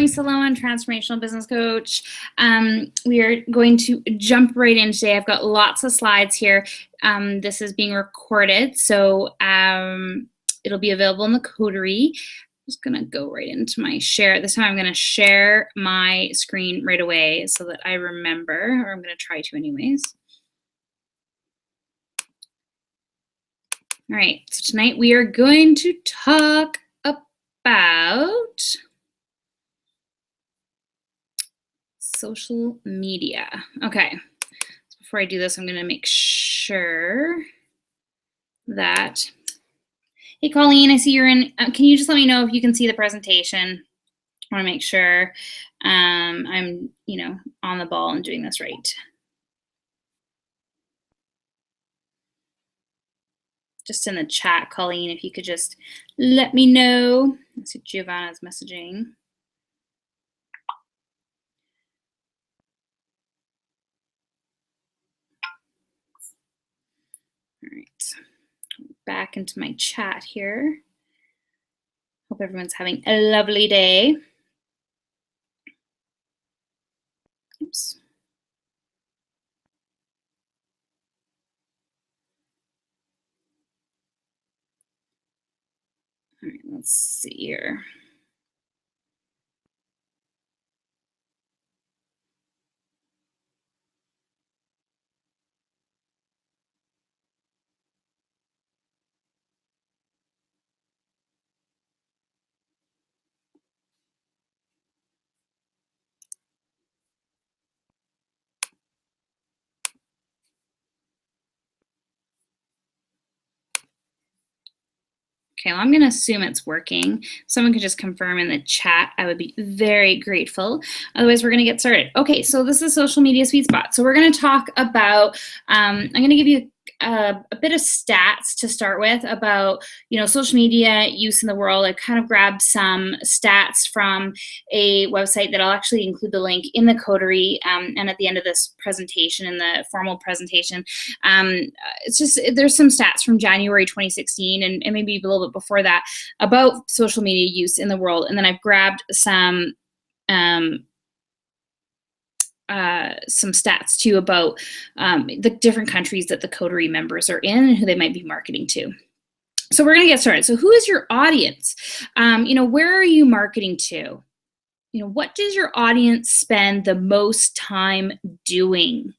Salon, transformational business coach. We are going to jump right in today. I've got lots of slides here. This is being recorded, so it'll be available in the Coterie. I'm just gonna go right into my share. This time I'm gonna share my screen right away so that I remember, or I'm gonna try to anyways. All right, so tonight we are going to talk about social media. Okay, so before I do this, I'm gonna make sure that, hey Colleen, I see you're in, can you just let me know if you can see the presentation? I wanna make sure I'm, on the ball and doing this right. Just in the chat, Colleen, if you could just let me know. Let's see, Giovanna's messaging. All right, back into my chat here. Hope everyone's having a lovely day. Oops. All right, let's see here. Okay, well, I'm going to assume it's working. Someone could just confirm in the chat. I would be very grateful. Otherwise, we're going to get started. Okay, so this is social media sweet spot. So we're going to talk about, I'm going to give you a bit of stats to start with about, social media use in the world. I kind of grabbed some stats from a website that I'll actually include the link in the Coterie and at the end of this presentation, in the formal presentation. It's just, there's some stats from January 2016 and maybe a little bit before that about social media use in the world. And then I've grabbed some stats too about the different countries that the Coterie members are in and who they might be marketing to. So we're going to get started. So who is your audience? Where are you marketing to? What does your audience spend the most time doing?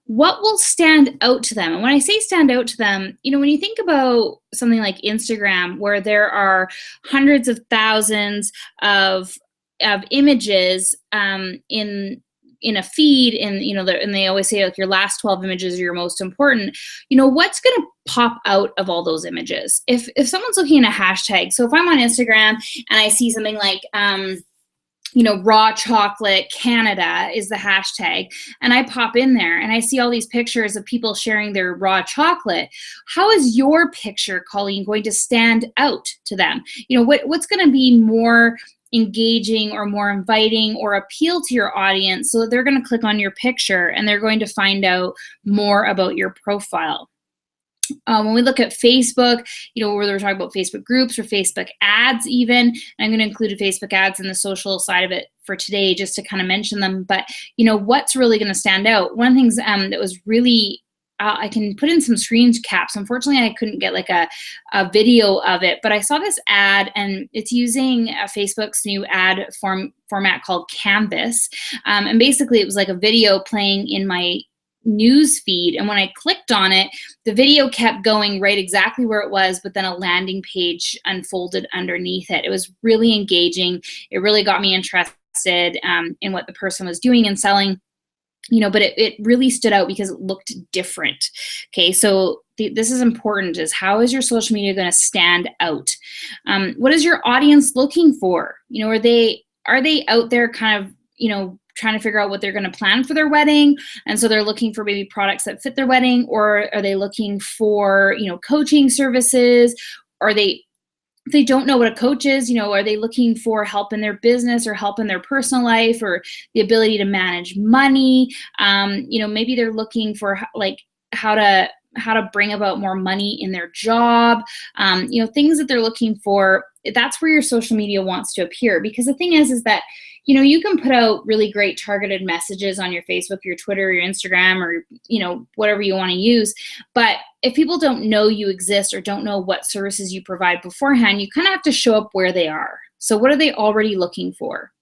What will stand out to them? And when I say stand out to them, when you think about something like Instagram, where there are hundreds of thousands of images in a feed, and and they always say like your last 12 images are your most important. What's going to pop out of all those images? If someone's looking at a hashtag, so if I'm on Instagram and I see something like raw chocolate Canada is the hashtag, and I pop in there and I see all these pictures of people sharing their raw chocolate, how is your picture, Colleen, going to stand out to them? What's going to be more engaging or more inviting or appeal to your audience, so that they're going to click on your picture and they're going to find out more about your profile? When we look at Facebook, whether we're talking about Facebook groups or Facebook ads even, and I'm going to include Facebook ads in the social side of it for today just to kind of mention them, but what's really going to stand out? One of the things that was really, I can put in some screen caps. Unfortunately, I couldn't get like a video of it, but I saw this ad, and it's using Facebook's new ad format called Canvas. And basically, it was like a video playing in my news feed, and when I clicked on it, the video kept going right exactly where it was, but then a landing page unfolded underneath it. It was really engaging. It really got me interested in what the person was doing and selling. But it really stood out because it looked different. Okay, so this is important, is how is your social media going to stand out? What is your audience looking for? Are they out there kind of, trying to figure out what they're going to plan for their wedding, and so they're looking for maybe products that fit their wedding? Or are they looking for, coaching services? Or if they don't know what a coach is, are they looking for help in their business or help in their personal life, or the ability to manage money? Maybe they're looking for like how to bring about more money in their job. Things that they're looking for that's where your social media wants to appear. Because the thing is that, you can put out really great targeted messages on your Facebook, your Twitter, your Instagram, or, whatever you want to use. But if people don't know you exist or don't know what services you provide beforehand, you kind of have to show up where they are. So what are they already looking for?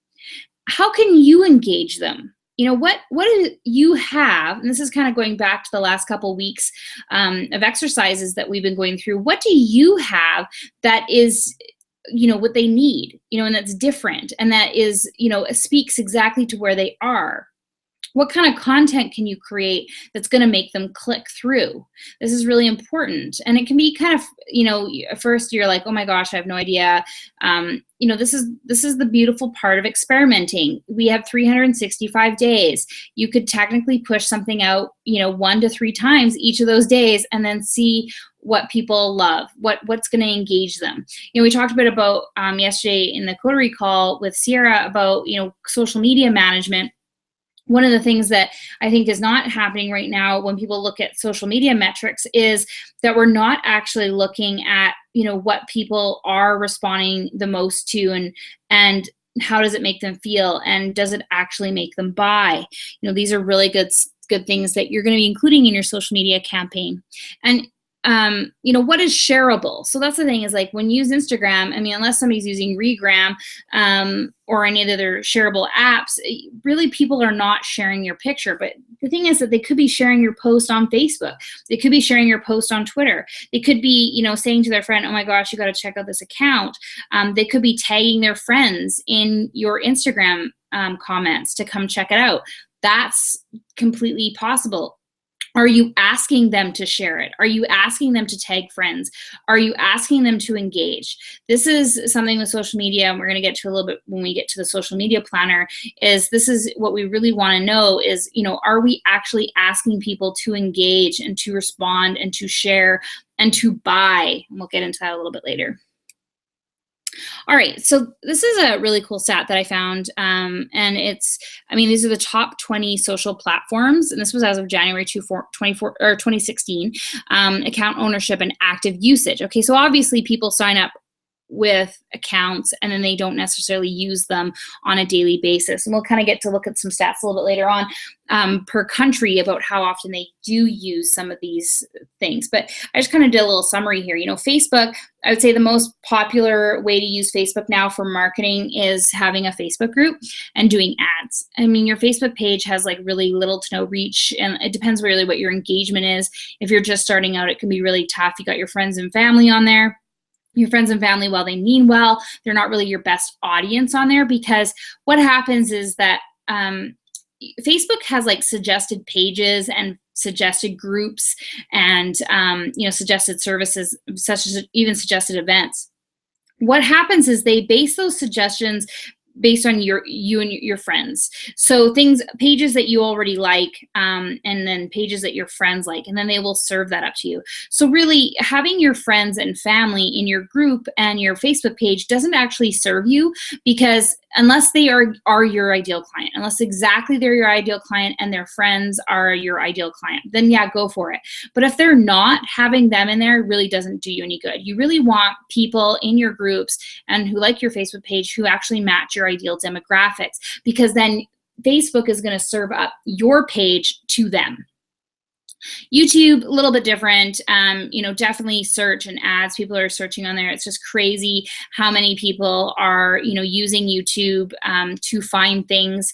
How can you engage them? What do you have? And this is kind of going back to the last couple of weeks of exercises that we've been going through. What do you have that is, what they need, and that's different, and that is, speaks exactly to where they are? What kind of content can you create that's going to make them click through? This is really important. And it can be kind of, at first you're like, oh my gosh, I have no idea. This is the beautiful part of experimenting. We have 365 days. You could technically push something out, 1 to 3 times each of those days, and then see what people love, what's going to engage them. We talked a bit about yesterday in the Coterie call with Sierra about, social media management. One of the things that I think is not happening right now when people look at social media metrics is that we're not actually looking at, what people are responding the most to, and how does it make them feel, and does it actually make them buy? These are really good things that you're going to be including in your social media campaign. And what is shareable? So that's the thing, is like when you use Instagram, unless somebody's using Regram or any of the other shareable apps, really people are not sharing your picture. But the thing is that they could be sharing your post on Facebook. They could be sharing your post on Twitter. They could be, saying to their friend, oh my gosh, you got to check out this account. They could be tagging their friends in your Instagram comments to come check it out. That's completely possible. Are you asking them to share it? Are you asking them to tag friends? Are you asking them to engage? This is something with social media, and we're going to get to a little bit when we get to the social media planner, is this is what we really want to know is, are we actually asking people to engage and to respond and to share and to buy? And we'll get into that a little bit later. All right, so this is a really cool stat that I found, and these are the top 20 social platforms, and this was as of January 2016, account ownership and active usage. Okay, so obviously people sign up with accounts and then they don't necessarily use them on a daily basis. And we'll kind of get to look at some stats a little bit later on per country about how often they do use some of these things. But I just kind of did a little summary here. Facebook, I would say the most popular way to use Facebook now for marketing is having a Facebook group and doing ads. Your Facebook page has like really little to no reach, and it depends really what your engagement is. If you're just starting out, it can be really tough. You got your friends and family on there. Your friends and family, while they mean well, they're not really your best audience on there, because what happens is that Facebook has like suggested pages and suggested groups and suggested services, such as even suggested events. What happens is they base those suggestions based on you and your friends. So pages that you already like, and then pages that your friends like, and then they will serve that up to you. So really having your friends and family in your group and your Facebook page doesn't actually serve you, because unless they are your ideal client, unless exactly they're your ideal client and their friends are your ideal client, then yeah, go for it. But if they're not, having them in there really doesn't do you any good. You really want people in your groups and who like your Facebook page who actually match your ideal demographics, because then Facebook is going to serve up your page to them. YouTube, a little bit different. Definitely search and ads. People are searching on there. It's just crazy how many people are, using YouTube to find things,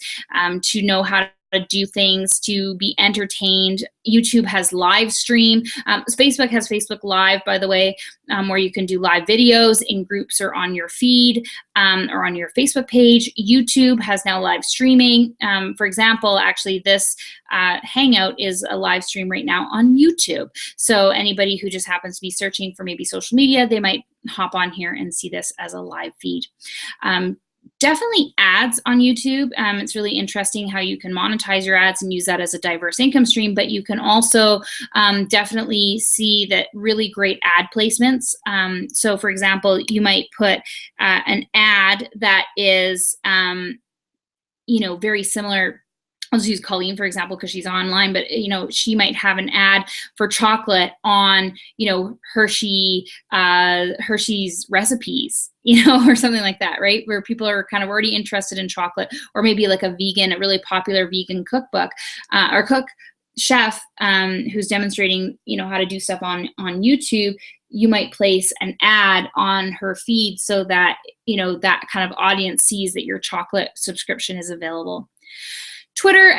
to know how to do things, to be entertained. YouTube has live stream. Facebook has Facebook Live, by the way, where you can do live videos in groups or on your feed or on your Facebook page. YouTube has now live streaming. For example, actually this Hangout is a live stream right now on YouTube. So anybody who just happens to be searching for maybe social media, they might hop on here and see this as a live feed. Definitely ads on YouTube. It's really interesting how you can monetize your ads and use that as a diverse income stream, but you can also definitely see that really great ad placements. So for example, you might put an ad that is, very similar I'll just use Colleen, for example, because she's online, but, she might have an ad for chocolate on, Hershey's recipes, or something like that, right? Where people are kind of already interested in chocolate, or maybe like a really popular vegan cookbook, or cook chef, who's demonstrating, how to do stuff on YouTube. You might place an ad on her feed so that, that kind of audience sees that your chocolate subscription is available. Twitter,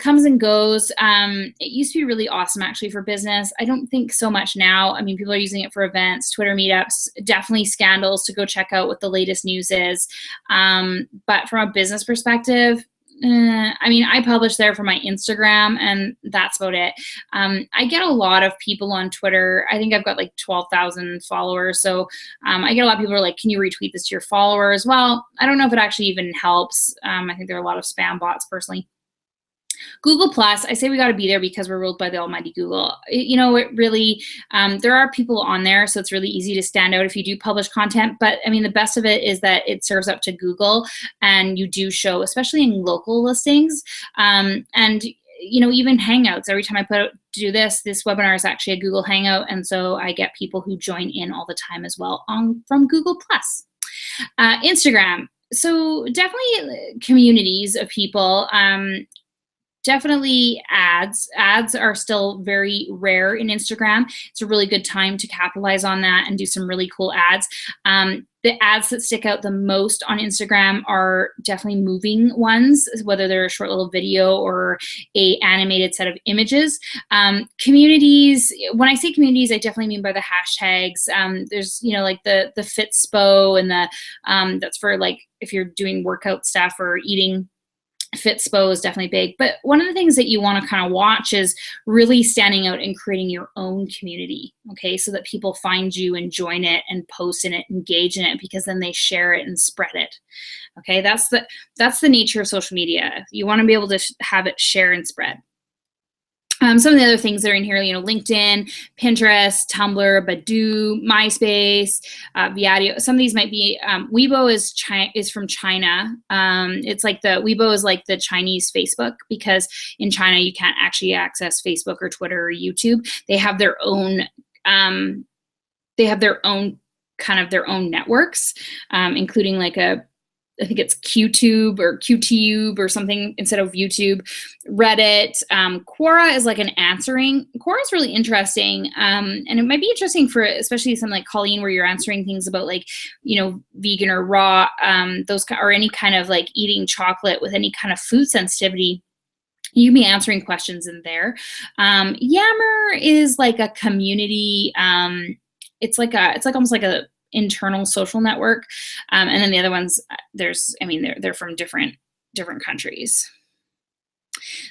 comes and goes. It used to be really awesome actually for business. I don't think so much now. People are using it for events, Twitter meetups, definitely scandals to go check out what the latest news is. But from a business perspective, I publish there for my Instagram, and that's about it. I get a lot of people on Twitter. I think I've got like 12,000 followers. So I get a lot of people who are like, can you retweet this to your followers? Well, I don't know if it actually even helps. I think there are a lot of spam bots personally. Google Plus, I say we got to be there because we're ruled by the almighty Google. It really, there are people on there, so it's really easy to stand out if you do publish content. But the best of it is that it serves up to Google, and you do show, especially in local listings, and even Hangouts. Every time I do this webinar is actually a Google Hangout, and so I get people who join in all the time as well from Google Plus. Instagram. So definitely communities of people. Definitely ads. Ads are still very rare in Instagram. It's a really good time to capitalize on that and do some really cool ads. The ads that stick out the most on Instagram are definitely moving ones, whether they're a short little video or a animated set of images. Communities, when I say communities, I definitely mean by the hashtags. There's, like the Fitspo, and that's for like if you're doing workout stuff or eating. Fitspo is definitely big, but one of the things that you want to kind of watch is really standing out and creating your own community, okay, so that people find you and join it and post in it, engage in it, because then they share it and spread it, okay? That's the nature of social media. You want to be able to have it share and spread. Some of the other things that are in here, LinkedIn, Pinterest, Tumblr, Badoo, MySpace, Viadio. Some of these might be, Weibo is from China. It's like Weibo is like the Chinese Facebook, because in China you can't actually access Facebook or Twitter or YouTube. They have their own, kind of their own networks, including like I think it's QTube or QTube or something instead of YouTube. Reddit. Quora is like an answering. Quora is really interesting. And it might be interesting for especially something like Colleen, where you're answering things about like, vegan or raw, or any kind of like eating chocolate with any kind of food sensitivity. You can be answering questions in there. Yammer is like a community. It's almost like a internal social network, and then the other ones, they're from different countries.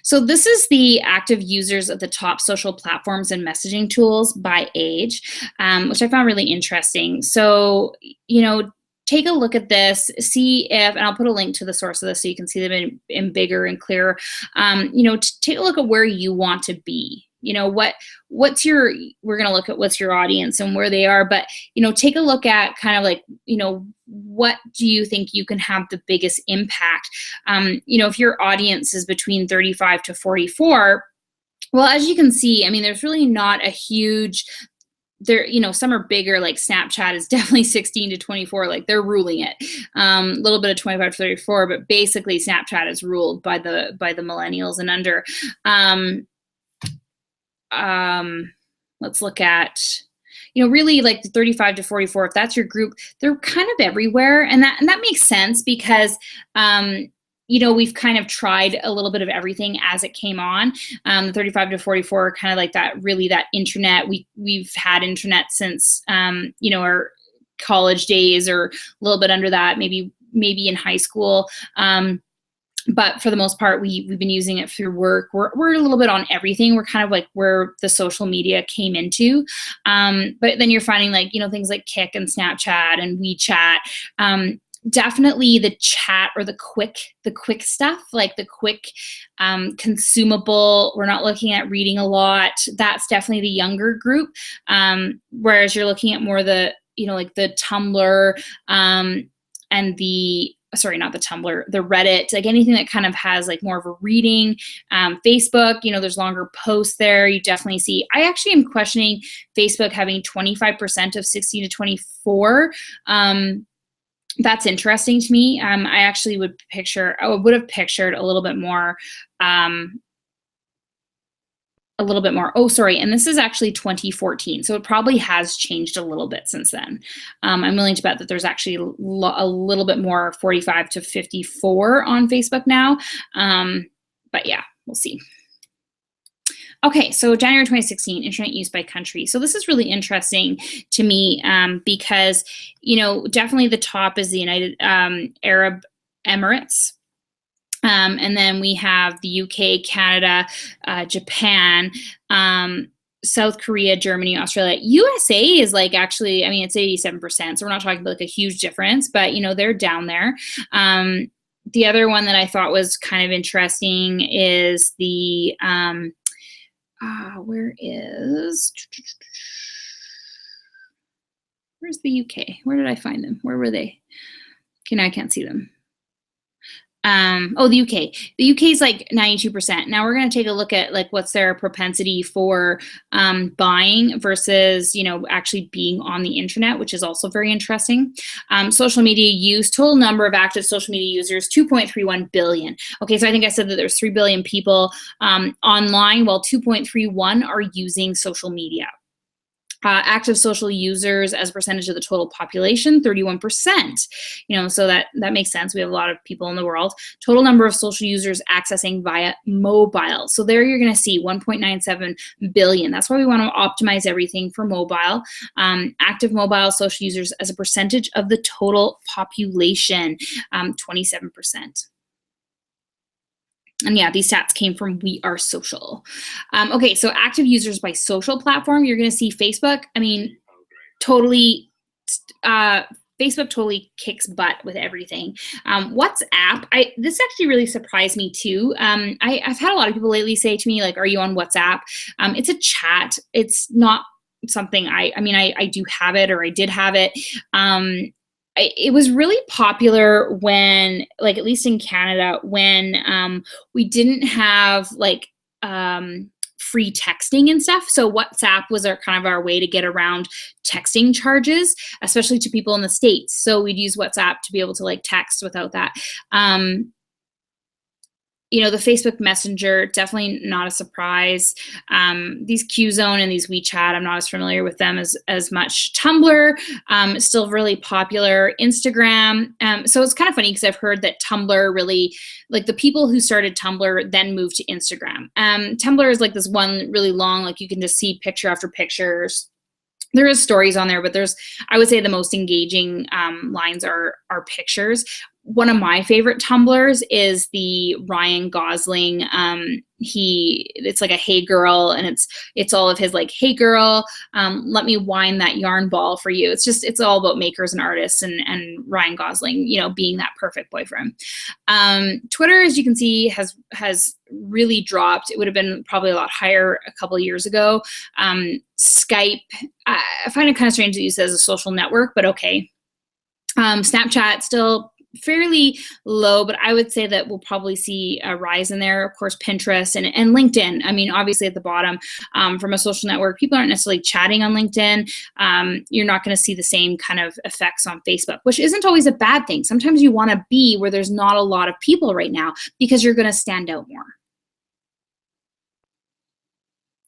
So this is the active users of the top social platforms and messaging tools by age, which I found really interesting. So take a look at this, see if, and I'll put a link to the source of this so you can see them in bigger and clearer. Take a look at where you want to be. We're going to look at what's your audience and where they are, but, take a look at kind of like, what do you think you can have the biggest impact? If your audience is between 35 to 44, well, as you can see, there's really not a huge, some are bigger, like Snapchat is definitely 16 to 24, like they're ruling it. A little bit of 25 to 34, but basically Snapchat is ruled by the millennials and under. Let's look at, really like the 35 to 44, if that's your group, they're kind of everywhere. And that makes sense because, we've kind of tried a little bit of everything as it came on. The 35 to 44, kind of like that internet. We've had internet since, our college days, or a little bit under that, maybe in high school. But for the most part, we've been using it through work. We're a little bit on everything. We're kind of like where the social media came into. But then you're finding like, things like Kik and Snapchat and WeChat. Definitely the chat or the quick stuff, like the quick consumable. We're not looking at reading a lot. That's definitely the younger group. Whereas you're looking at more the, like the Tumblr, and the sorry, not the Tumblr, the Reddit, like anything that kind of has like more of a reading. Facebook, there's longer posts there. You definitely see, I actually am questioning Facebook having 25% of 16 to 24. That's interesting to me. I actually would have pictured a little bit more, oh, sorry, and this is actually 2014, so it probably has changed a little bit since then. I'm willing to bet that there's actually a little bit more 45 to 54 on Facebook now, but yeah, we'll see. Okay, so January 2016, internet use by country. So this is really interesting to me because, definitely the top is the United Arab Emirates. And then we have the UK, Canada, Japan, South Korea, Germany, Australia. USA is like actually, it's 87%. So we're not talking about like a huge difference, but they're down there. The other one that I thought was kind of interesting is the, where's the UK? Where did I find them? Where were they? Okay, now I can't see them. The UK. The UK is like 92%. Now we're going to take a look at like what's their propensity for buying versus, actually being on the internet, which is also very interesting. Social media use, total number of active social media users, 2.31 billion. Okay, so I think I said that there's 3 billion people online, while 2.31 are using social media. Active social users as a percentage of the total population, 31%. So that makes sense. We have a lot of people in the world. Total number of social users accessing via mobile. So there you're going to see 1.97 billion. That's why we want to optimize everything for mobile. Active mobile social users as a percentage of the total population, 27%. And yeah, these stats came from We Are Social. Okay, so active users by social platform, you're going to see Facebook. Totally, Facebook totally kicks butt with everything. WhatsApp, this actually really surprised me too. I've had a lot of people lately say to me, like, are you on WhatsApp? It's a chat. It's not something I do have it, or I did have it. It was really popular when, like, at least in Canada, when we didn't have like free texting and stuff. So WhatsApp was our way to get around texting charges, especially to people in the States. So we'd use WhatsApp to be able to like text without that. The Facebook Messenger, definitely not a surprise. These Qzone and these WeChat, I'm not as familiar with them as much. Tumblr, still really popular. Instagram. So it's kind of funny because I've heard that Tumblr really, like the people who started Tumblr then moved to Instagram. Tumblr is like this one really long, like you can just see picture after pictures. There is stories on there, but I would say the most engaging lines are pictures. One of my favorite Tumblrs is the Ryan Gosling. It's like a hey girl, and it's all of his like, hey girl, let me wind that yarn ball for you. It's all about makers and artists and Ryan Gosling, being that perfect boyfriend. Twitter, as you can see, has really dropped. It would have been probably a lot higher a couple of years ago. Skype, I find it kind of strange to use it as a social network, but okay. Snapchat still fairly low, but I would say that we'll probably see a rise in there. Of course, Pinterest and LinkedIn. Obviously at the bottom, from a social network, people aren't necessarily chatting on LinkedIn. You're not going to see the same kind of effects on Facebook, which isn't always a bad thing. Sometimes you want to be where there's not a lot of people right now because you're going to stand out more.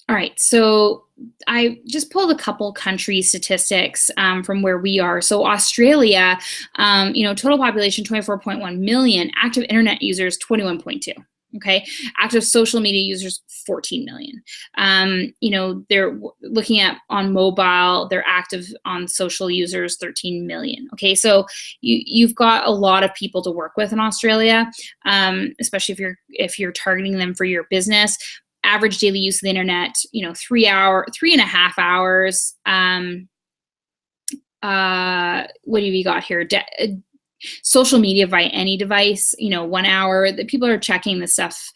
All right, so I just pulled a couple country statistics from where we are. So Australia, total population 24.1 million, active internet users 21.2. Okay, active social media users 14 million. They're looking at on mobile, they're active on social users 13 million. Okay, so you've got a lot of people to work with in Australia, especially if you're targeting them for your business. Average daily use of the internet, 3.5 hours. What have you got here? Social media via any device, 1 hour. The people are checking this stuff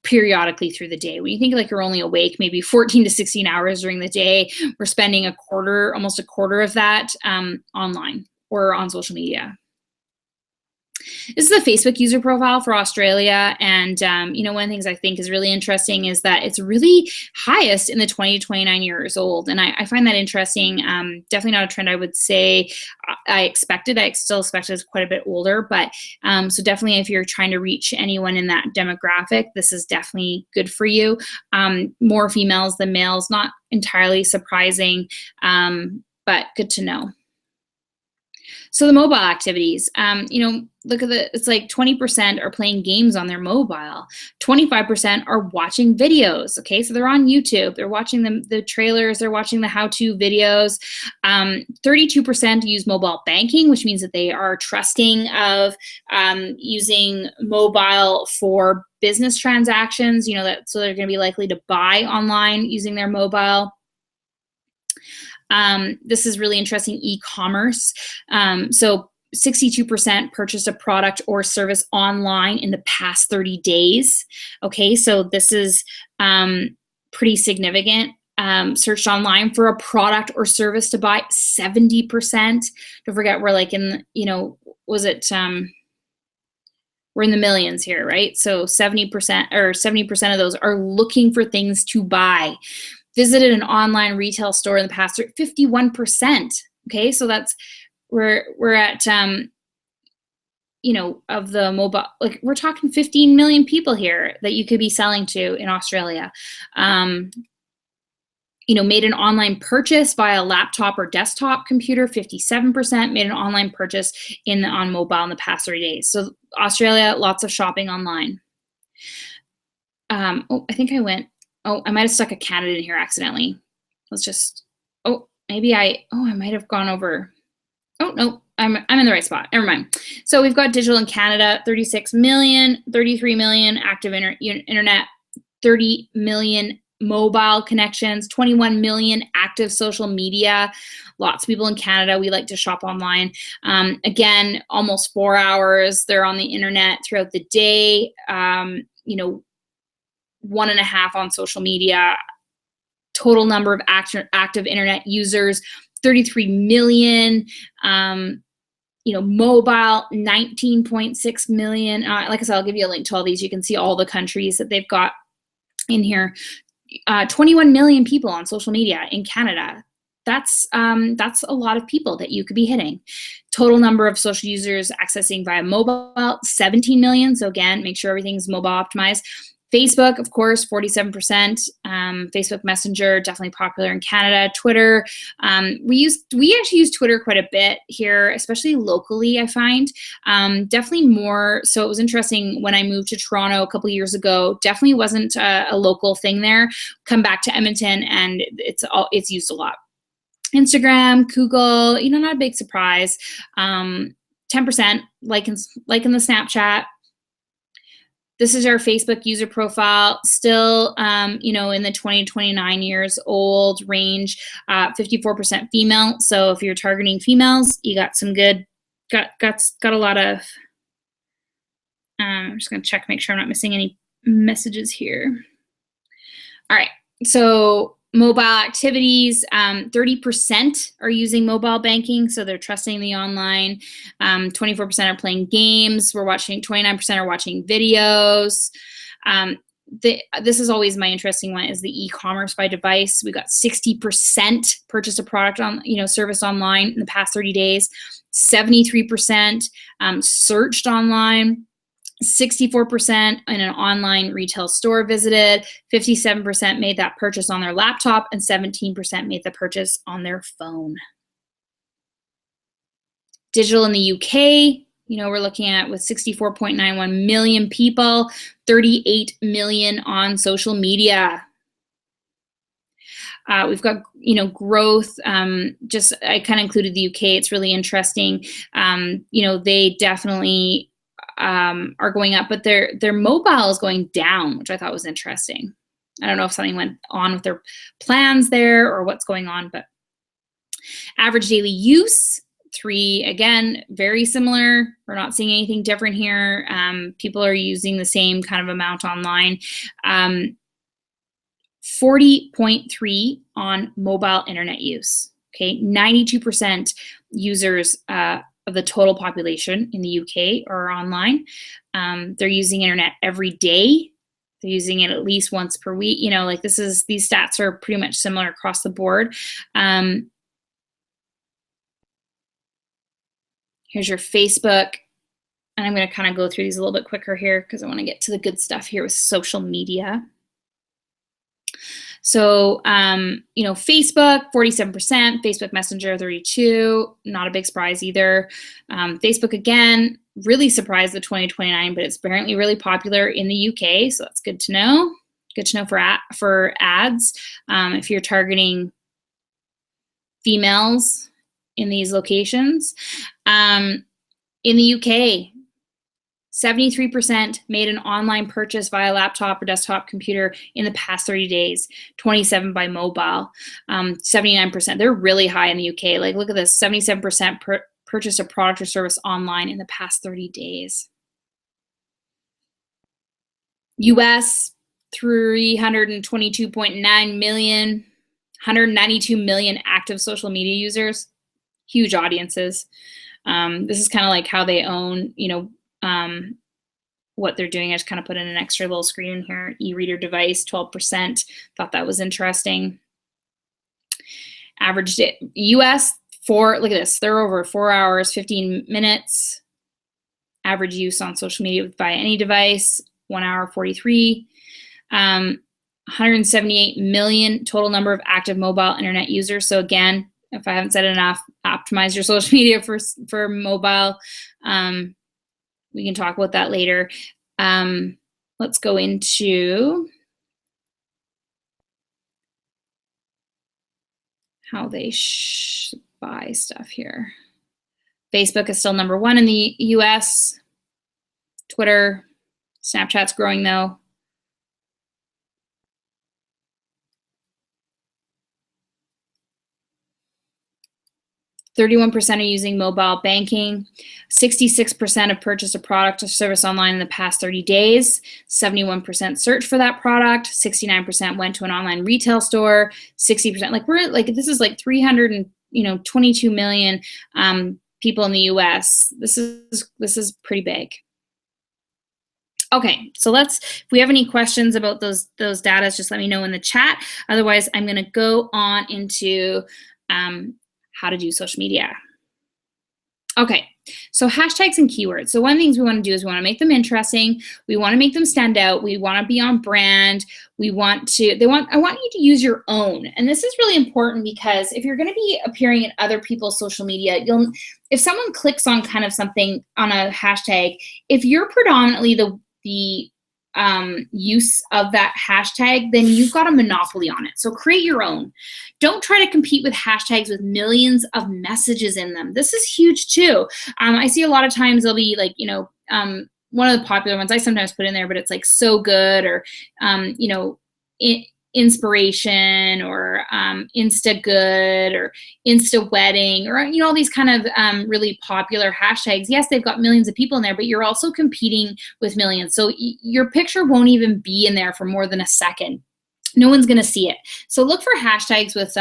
periodically through the day. When you think like you're only awake maybe 14 to 16 hours during the day, we're spending almost a quarter of that online or on social media. This is the Facebook user profile for Australia, and one of the things I think is really interesting is that it's really highest in the 20 to 29 years old, and I find that interesting. Definitely not a trend I would say I expected. I still expected it's quite a bit older, but so definitely if you're trying to reach anyone in that demographic, this is definitely good for you. More females than males, not entirely surprising, but good to know. So the mobile activities, look at it's like 20% are playing games on their mobile. 25% are watching videos. Okay, so they're on YouTube. They're watching the trailers. They're watching the how-to videos. 32% use mobile banking, which means that they are trusting of using mobile for business transactions. So they're going to be likely to buy online using their mobile. This is really interesting, e-commerce. So 62% purchased a product or service online in the past 30 days. Okay, so this is pretty significant. Searched online for a product or service to buy, 70%. Don't forget, we're like in, we're in the millions here, right? So 70% of those are looking for things to buy. Visited an online retail store in the past 51%. Okay, so that's we're at of the mobile, like we're talking 15 million people here that you could be selling to in Australia. Made an online purchase via laptop or desktop computer, 57% made an online purchase on mobile in the past 30 days. So Australia, lots of shopping online. I think I went. Oh, I might have stuck a Canada in here accidentally. Let's just, I might have gone over. Oh, no, I'm in the right spot. Never mind. So we've got digital in Canada, 36 million, 33 million active internet, 30 million mobile connections, 21 million active social media. Lots of people in Canada, we like to shop online. Again, almost 4 hours. They're on the internet throughout the day. 1.5 on social media. Total number of active internet users, 33 million. Mobile, 19.6 million. Like I said, I'll give you a link to all these. You can see all the countries that they've got in here. 21 million people on social media in Canada. That's a lot of people that you could be hitting. Total number of social users accessing via mobile, 17 million. So again, make sure everything's mobile optimized. Facebook, of course, 47%. Facebook Messenger, definitely popular in Canada. Twitter, we actually use Twitter quite a bit here, especially locally, I find. Definitely more. So it was interesting when I moved to Toronto a couple years ago. Definitely wasn't a local thing there. Come back to Edmonton, and it's used a lot. Instagram, Google, not a big surprise. 10% liking the Snapchat. This is our Facebook user profile, still, in the 20 to 29 years old range, 54% female. So if you're targeting females, you got some got a lot of, I'm just gonna check, make sure I'm not missing any messages here. All right, so mobile activities, 30% are using mobile banking, so they're trusting the online. 24% are playing games. 29% are watching videos. This is always my interesting one, is the e-commerce by device. We got 60% purchased a product service online in the past 30 days. 73% searched online. 64% in an online retail store visited, 57% made that purchase on their laptop, and 17% made the purchase on their phone. Digital in the UK, we're looking at with 64.91 million people, 38 million on social media. We've got, growth. I kind of included the UK. It's really interesting. They definitely are going up, but their mobile is going down, which I thought was interesting. I don't know if something went on with their plans there or what's going on, but average daily use, 3, again, very similar. We're not seeing anything different here. People are using the same kind of amount online. 40.3 on mobile internet use. Okay, 92% users of the total population in the UK are online. They're using internet every day. They're using it at least once per week. You know, like these stats are pretty much similar across the board. Here's your Facebook. And I'm going to kind of go through these a little bit quicker here because I want to get to the good stuff here with social media. So, you know, Facebook, 47%, Facebook Messenger, 32%, not a big surprise either. Facebook, again, really surprised at 2029, but it's apparently really popular in the UK, so that's good to know. Good to know for ads. If you're targeting females in these locations. In the UK, 73% made an online purchase via laptop or desktop computer in the past 30 days, 27% by mobile, 79%. They're really high in the UK. Like, look at this, 77% purchased a product or service online in the past 30 days. US, 322.9 million, 192 million active social media users, huge audiences. This is kind of like how they own, you know, what they're doing. I just kind of put in an extra little screen here. E-reader device, 12%. Thought that was interesting. Average US, look at this. They're over 4 hours, 15 minutes. Average use on social media via any device, 1 hour, 43. 178 million total number of active mobile internet users. So again, if I haven't said it enough, optimize your social media for mobile. We can talk about that later. Let's go into how they buy stuff here. Facebook is still number 1 in the US. Twitter, Snapchat's growing though. 31% are using mobile banking. 66% have purchased a product or service online in the past 30 days. 71% search for that product. 69% went to an online retail store. 60%, like we're like, this is like 322 million people in the US. This is pretty big. Okay, so if we have any questions about those data, just let me know in the chat. Otherwise, I'm gonna go on into how to do social media. Okay, so hashtags and keywords. So one of the things we want to do is we want to make them interesting. We want to make them stand out. We want to be on brand. I want you to use your own. And this is really important because if you're going to be appearing in other people's social media, if someone clicks on kind of something on a hashtag, if you're predominantly the use of that hashtag, then you've got a monopoly on it. So create your own. Don't try to compete with hashtags with millions of messages in them. This is huge too. I see a lot of times they'll be like, one of the popular ones I sometimes put in there, but it's like so good or, inspiration or insta good or insta wedding or all these kind of really popular hashtags. Yes, they've got millions of people in there, but you're also competing with millions. So your picture won't even be in there for more than a second. No one's going to see it. So look for hashtags with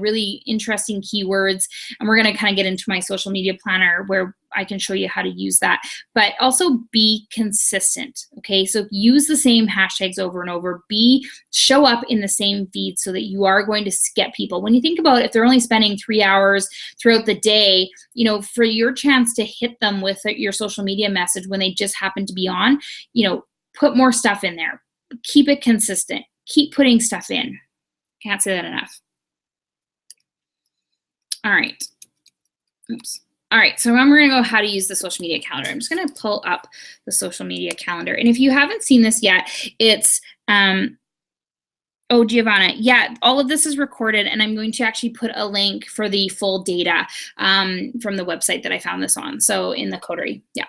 really interesting keywords, and we're going to kind of get into my social media planner where I can show you how to use that. But also be consistent, okay? So use the same hashtags over and over. Show up in the same feed so that you are going to get people. When you think about it, if they're only spending 3 hours throughout the day, for your chance to hit them with your social media message when they just happen to be on, put more stuff in there. Keep it consistent. Keep putting stuff in. Can't say that enough. All right. Oops. All right, so now we're gonna go how to use the social media calendar. I'm just gonna pull up the social media calendar. And if you haven't seen this yet, it's, oh, Giovanna, yeah, all of this is recorded, and I'm going to actually put a link for the full data from the website that I found this on. So in the Coterie, yeah.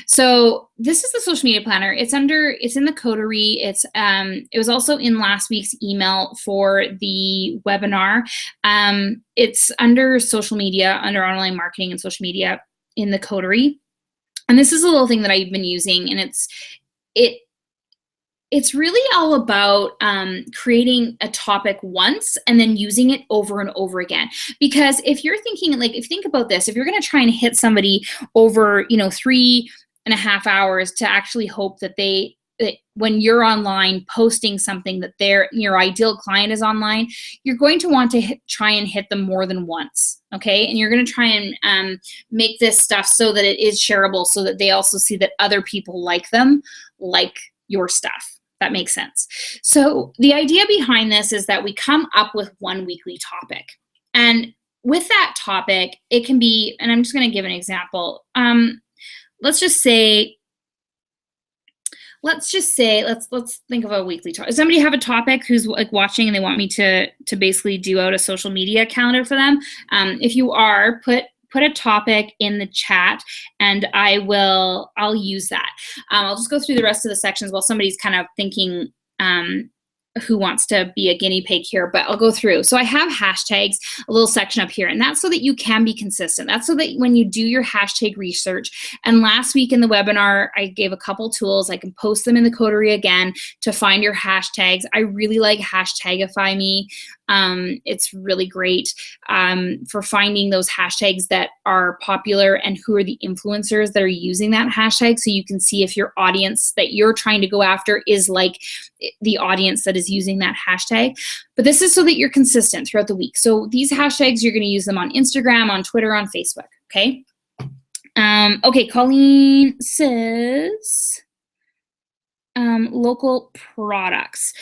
So this is the social media planner. It's in the Coterie. It was also in last week's email for the webinar. It's under social media, under online marketing and social media in the Coterie. And this is a little thing that I've been using, and it's really all about creating a topic once and then using it over and over again. Because if you're thinking, like, if you think about this, if you're going to try and hit somebody over, 3.5 hours to actually hope that when you're online posting something that your ideal client is online, you're going to want to try and hit them more than once, okay? And you're going to try and make this stuff so that it is shareable, so that they also see that other people like them, like your stuff. That makes sense. So the idea behind this is that we come up with one weekly topic. And with that topic, it can be, and I'm just going to give an example. Let's think of a weekly topic. Does somebody have a topic who's like watching and they want me to basically do out a social media calendar for them? If you are, put a topic in the chat and I'll use that. I'll just go through the rest of the sections while somebody's kind of thinking who wants to be a guinea pig here, but I'll go through. So I have hashtags, a little section up here, and that's so that you can be consistent. That's so that when you do your hashtag research, and last week in the webinar, I gave a couple tools. I can post them in the Coterie again to find your hashtags. I really like Hashtagify Me. It's really great for finding those hashtags that are popular and who are the influencers that are using that hashtag, so you can see if your audience that you're trying to go after is like the audience that is using that hashtag. But this is so that you're consistent throughout the week. So these hashtags, you're going to use them on Instagram, on Twitter, on Facebook, okay? Okay, Colleen says local products.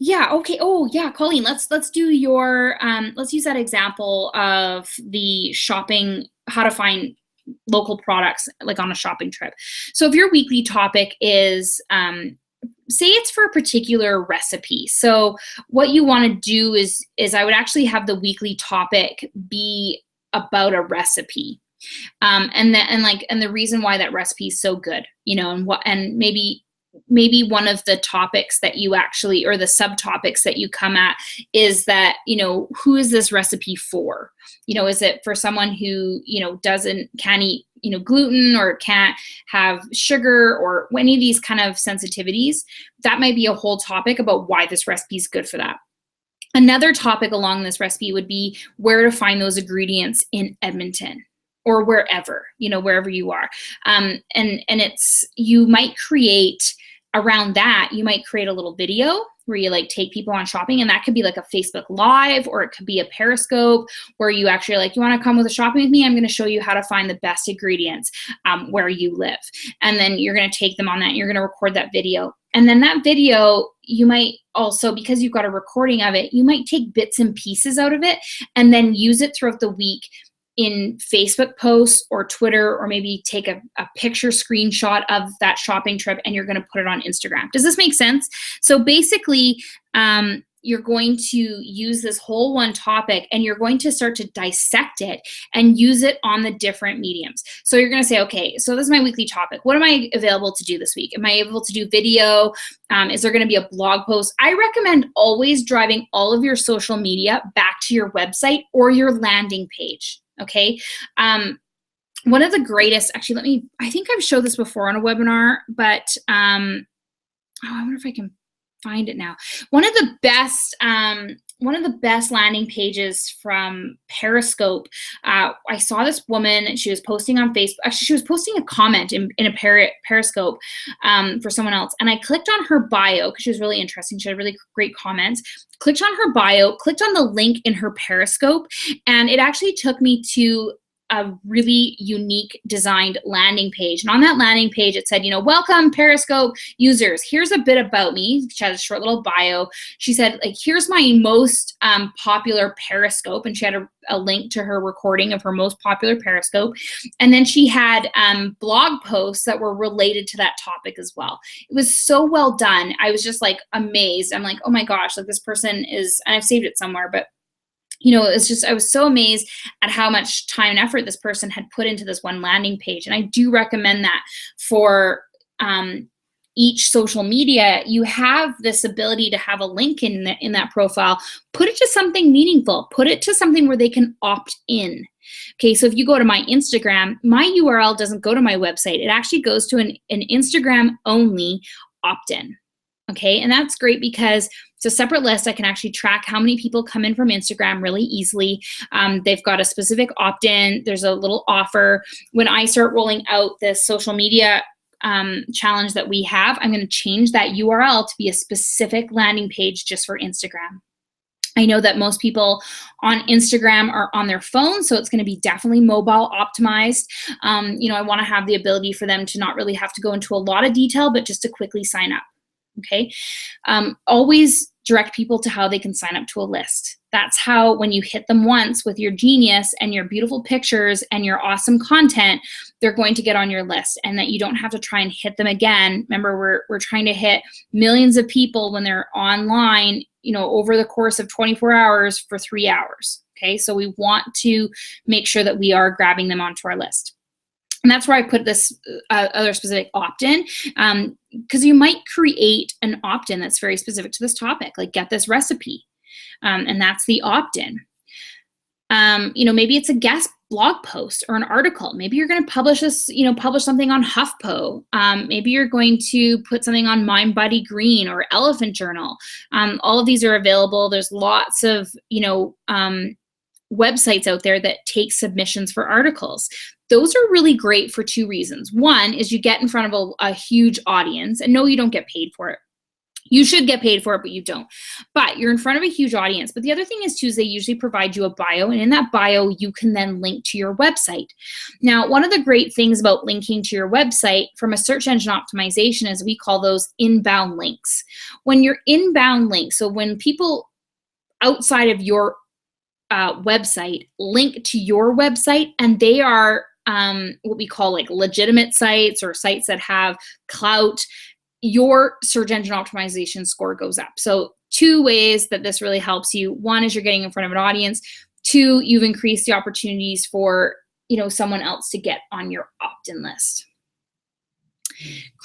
Yeah, okay. Oh, yeah, Colleen, let's do your let's use that example of the shopping, how to find local products like on a shopping trip. So if your weekly topic is say it's for a particular recipe. So what you want to do is I would actually have the weekly topic be about a recipe. And the reason why that recipe is so good, and maybe one of the topics that you actually, or the subtopics that you come at is that, who is this recipe for? Is it for someone who, can't eat, gluten or can't have sugar or any of these kind of sensitivities? That might be a whole topic about why this recipe is good for that. Another topic along this recipe would be where to find those ingredients in Edmonton or wherever you are. And you might create around that, you might create a little video where you like take people on shopping, and that could be like a Facebook Live, or it could be a Periscope where you actually like, you want to come with a shopping with me? I'm going to show you how to find the best ingredients where you live. And then you're going to take them on that, and you're going to record that video. And then that video, you might also, because you've got a recording of it, you might take bits and pieces out of it and then use it throughout the week in Facebook posts or Twitter, or maybe take a picture screenshot of that shopping trip and you're going to put it on Instagram. Does this make sense? So basically, you're going to use this whole one topic and you're going to start to dissect it and use it on the different mediums. So you're going to say, okay, so this is my weekly topic. What am I available to do this week? Am I able to do video? Is there going to be a blog post? I recommend always driving all of your social media back to your website or your landing page. Okay. One of the greatest, actually, I think I've showed this before on a webinar, but I wonder if I can find it now. One of the best landing pages from Periscope. I saw this woman, she was posting on Facebook. Actually, she was posting a comment in a Periscope for someone else. And I clicked on her bio because she was really interesting. She had really great comments. Clicked on her bio, clicked on the link in her Periscope, and it actually took me to a really unique designed landing page. And on that landing page, it said, welcome Periscope users. Here's a bit about me. She had a short little bio. She said, like, here's my most popular Periscope. And she had a link to her recording of her most popular Periscope. And then she had blog posts that were related to that topic as well. It was so well done. I was just like amazed. I'm like, oh my gosh, like this person is, and I've saved it somewhere, but it's just, I was so amazed at how much time and effort this person had put into this one landing page. And I do recommend that for, each social media, you have this ability to have a link in that profile. Put it to something meaningful. Put it to something where they can opt in. Okay, so if you go to my Instagram, my URL doesn't go to my website. It actually goes to an Instagram only opt-in. Okay, and that's great because it's a separate list. I can actually track how many people come in from Instagram really easily. They've got a specific opt-in. There's a little offer. When I start rolling out this social media challenge that we have, I'm going to change that URL to be a specific landing page just for Instagram. I know that most people on Instagram are on their phone, so it's going to be definitely mobile optimized. I want to have the ability for them to not really have to go into a lot of detail, but just to quickly sign up. Okay. Always direct people to how they can sign up to a list. That's how, when you hit them once with your genius and your beautiful pictures and your awesome content, they're going to get on your list, and that you don't have to try and hit them again. Remember, we're trying to hit millions of people when they're online, over the course of 24 hours for 3 hours. Okay. So we want to make sure that we are grabbing them onto our list. And that's where I put this other specific opt-in, because you might create an opt-in that's very specific to this topic, like get this recipe, and that's the opt-in. Maybe it's a guest blog post or an article. Maybe you're going to publish this, publish something on HuffPo. Maybe you're going to put something on MindBody Green or Elephant Journal. All of these are available. There's lots of, websites out there that take submissions for articles. Those are really great for two reasons. One is you get in front of a huge audience, and no, you don't get paid for it. You should get paid for it, but you don't. But you're in front of a huge audience. But the other thing is, too, is they usually provide you a bio, and in that bio, you can then link to your website. Now, one of the great things about linking to your website from a search engine optimization is we call those inbound links. When you're inbound links, so when people outside of your website link to your website, and they are what we call like legitimate sites or sites that have clout, your search engine optimization score goes up. So two ways that this really helps you. One is you're getting in front of an audience. Two, you've increased the opportunities for someone else to get on your opt-in list.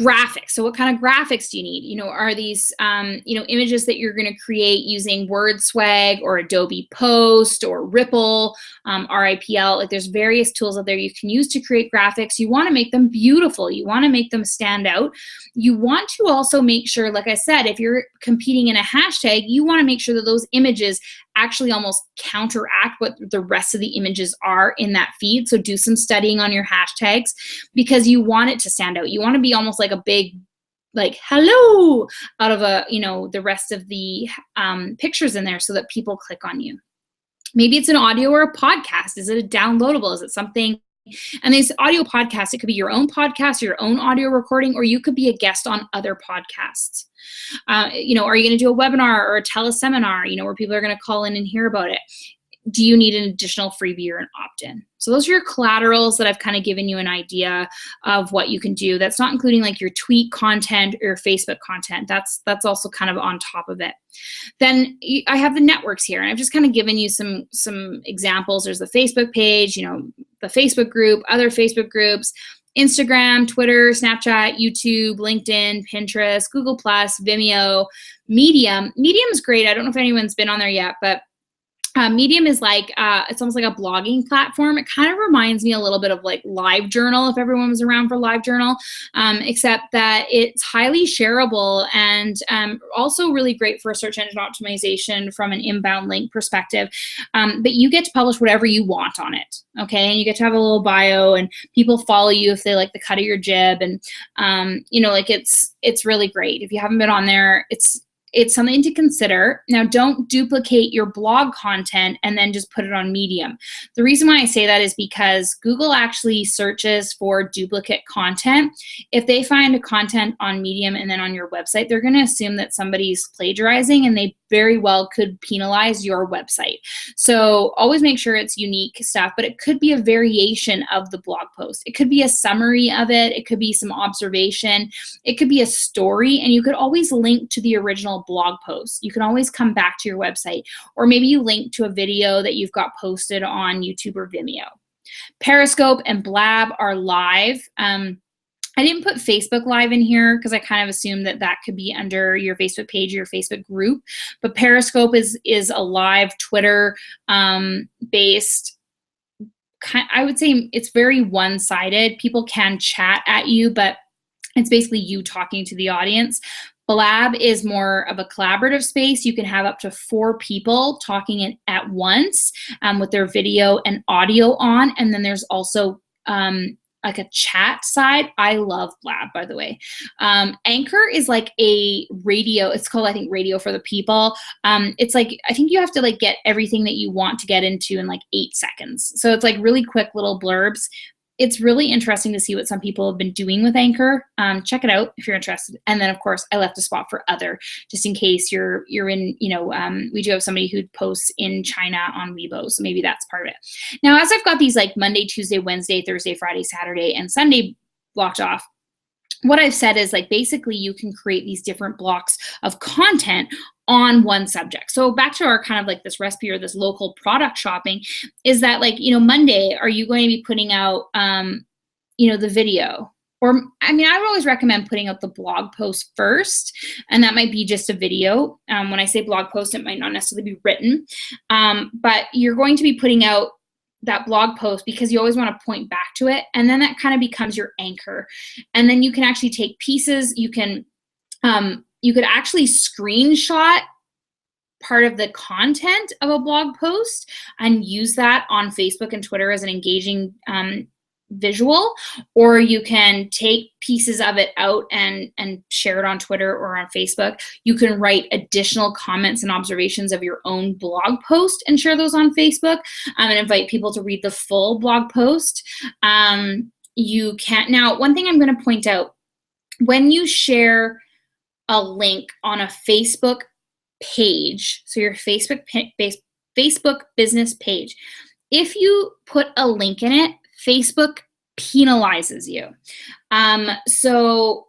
Graphics. So what kind of graphics do you need? Are these, images that you're going to create using WordSwag or Adobe Post or Ripple, RIPL? Like, there's various tools out there you can use to create graphics. You want to make them beautiful. You want to make them stand out. You want to also make sure, like I said, if you're competing in a hashtag, you want to make sure that those images actually almost counteract what the rest of the images are in that feed. So do some studying on your hashtags, because you want it to stand out. You want to be almost like a big, like, hello out of the rest of the pictures in there, so that people click on you. Maybe it's an audio or a podcast. Is it a downloadable? Is it something? And these audio podcasts, it could be your own podcast or your own audio recording, or you could be a guest on other podcasts. Are you going to do a webinar or a teleseminar, where people are going to call in and hear about it? Do you need an additional freebie or an opt-in? So those are your collaterals that I've kind of given you an idea of what you can do. That's not including like your tweet content or your Facebook content. That's also kind of on top of it. Then I have the networks here, and I've just kind of given you some examples. There's the Facebook page, the Facebook group, other Facebook groups, Instagram, Twitter, Snapchat, YouTube, LinkedIn, Pinterest, Google+, Vimeo, Medium. Medium is great. I don't know if anyone's been on there yet, but Medium is like, it's almost like a blogging platform. It kind of reminds me a little bit of like LiveJournal, if everyone was around for LiveJournal, except that it's highly shareable and also really great for a search engine optimization from an inbound link perspective. But you get to publish whatever you want on it, okay? And you get to have a little bio, and people follow you if they like the cut of your jib, and it's really great. If you haven't been on there, it's something to consider. Now, don't duplicate your blog content and then just put it on Medium. The reason why I say that is because Google actually searches for duplicate content. If they find a content on Medium and then on your website, they're going to assume that somebody's plagiarizing, and they very well could penalize your website. So always make sure it's unique stuff, but it could be a variation of the blog post. It could be a summary of it. It could be some observation. It could be a story, and you could always link to the original blog post. You can always come back to your website, or maybe you link to a video that you've got posted on YouTube or Vimeo. Periscope and Blab are live. I didn't put Facebook Live in here because I kind of assumed that that could be under your Facebook page or your Facebook group. But Periscope is a live Twitter based. I would say it's very one-sided. People can chat at you, but it's basically you talking to the audience. Blab is more of a collaborative space. You can have up to 4 people talking at once with their video and audio on. And then there's also like a chat side. I love Blab, by the way. Anchor is like a radio. It's called, I think, Radio for the People. It's like, I think you have to like get everything that you want to get into in like 8 seconds. So it's like really quick little blurbs. It's really interesting to see what some people have been doing with Anchor. Check it out if you're interested. And then, of course, I left a spot for other, just in case you're in, we do have somebody who posts in China on Weibo, so maybe that's part of it. Now, as I've got these like Monday, Tuesday, Wednesday, Thursday, Friday, Saturday, and Sunday blocked off, what I've said is like basically you can create these different blocks of content on one subject. So back to our kind of like this recipe or this local product shopping is that like, Monday, are you going to be putting out, the video? Or, I would always recommend putting out the blog post first, and that might be just a video. When I say blog post, it might not necessarily be written, but you're going to be putting out that blog post because you always want to point back to it. And then that kind of becomes your anchor. And then you can actually take pieces. You could actually screenshot part of the content of a blog post and use that on Facebook and Twitter as an engaging visual, or you can take pieces of it out and share it on Twitter or on Facebook. You can write additional comments and observations of your own blog post and share those on Facebook and invite people to read the full blog post. You can't. Now, one thing I'm going to point out, when you share a link on a Facebook page, so your Facebook business page, if you put a link in it, Facebook penalizes you. So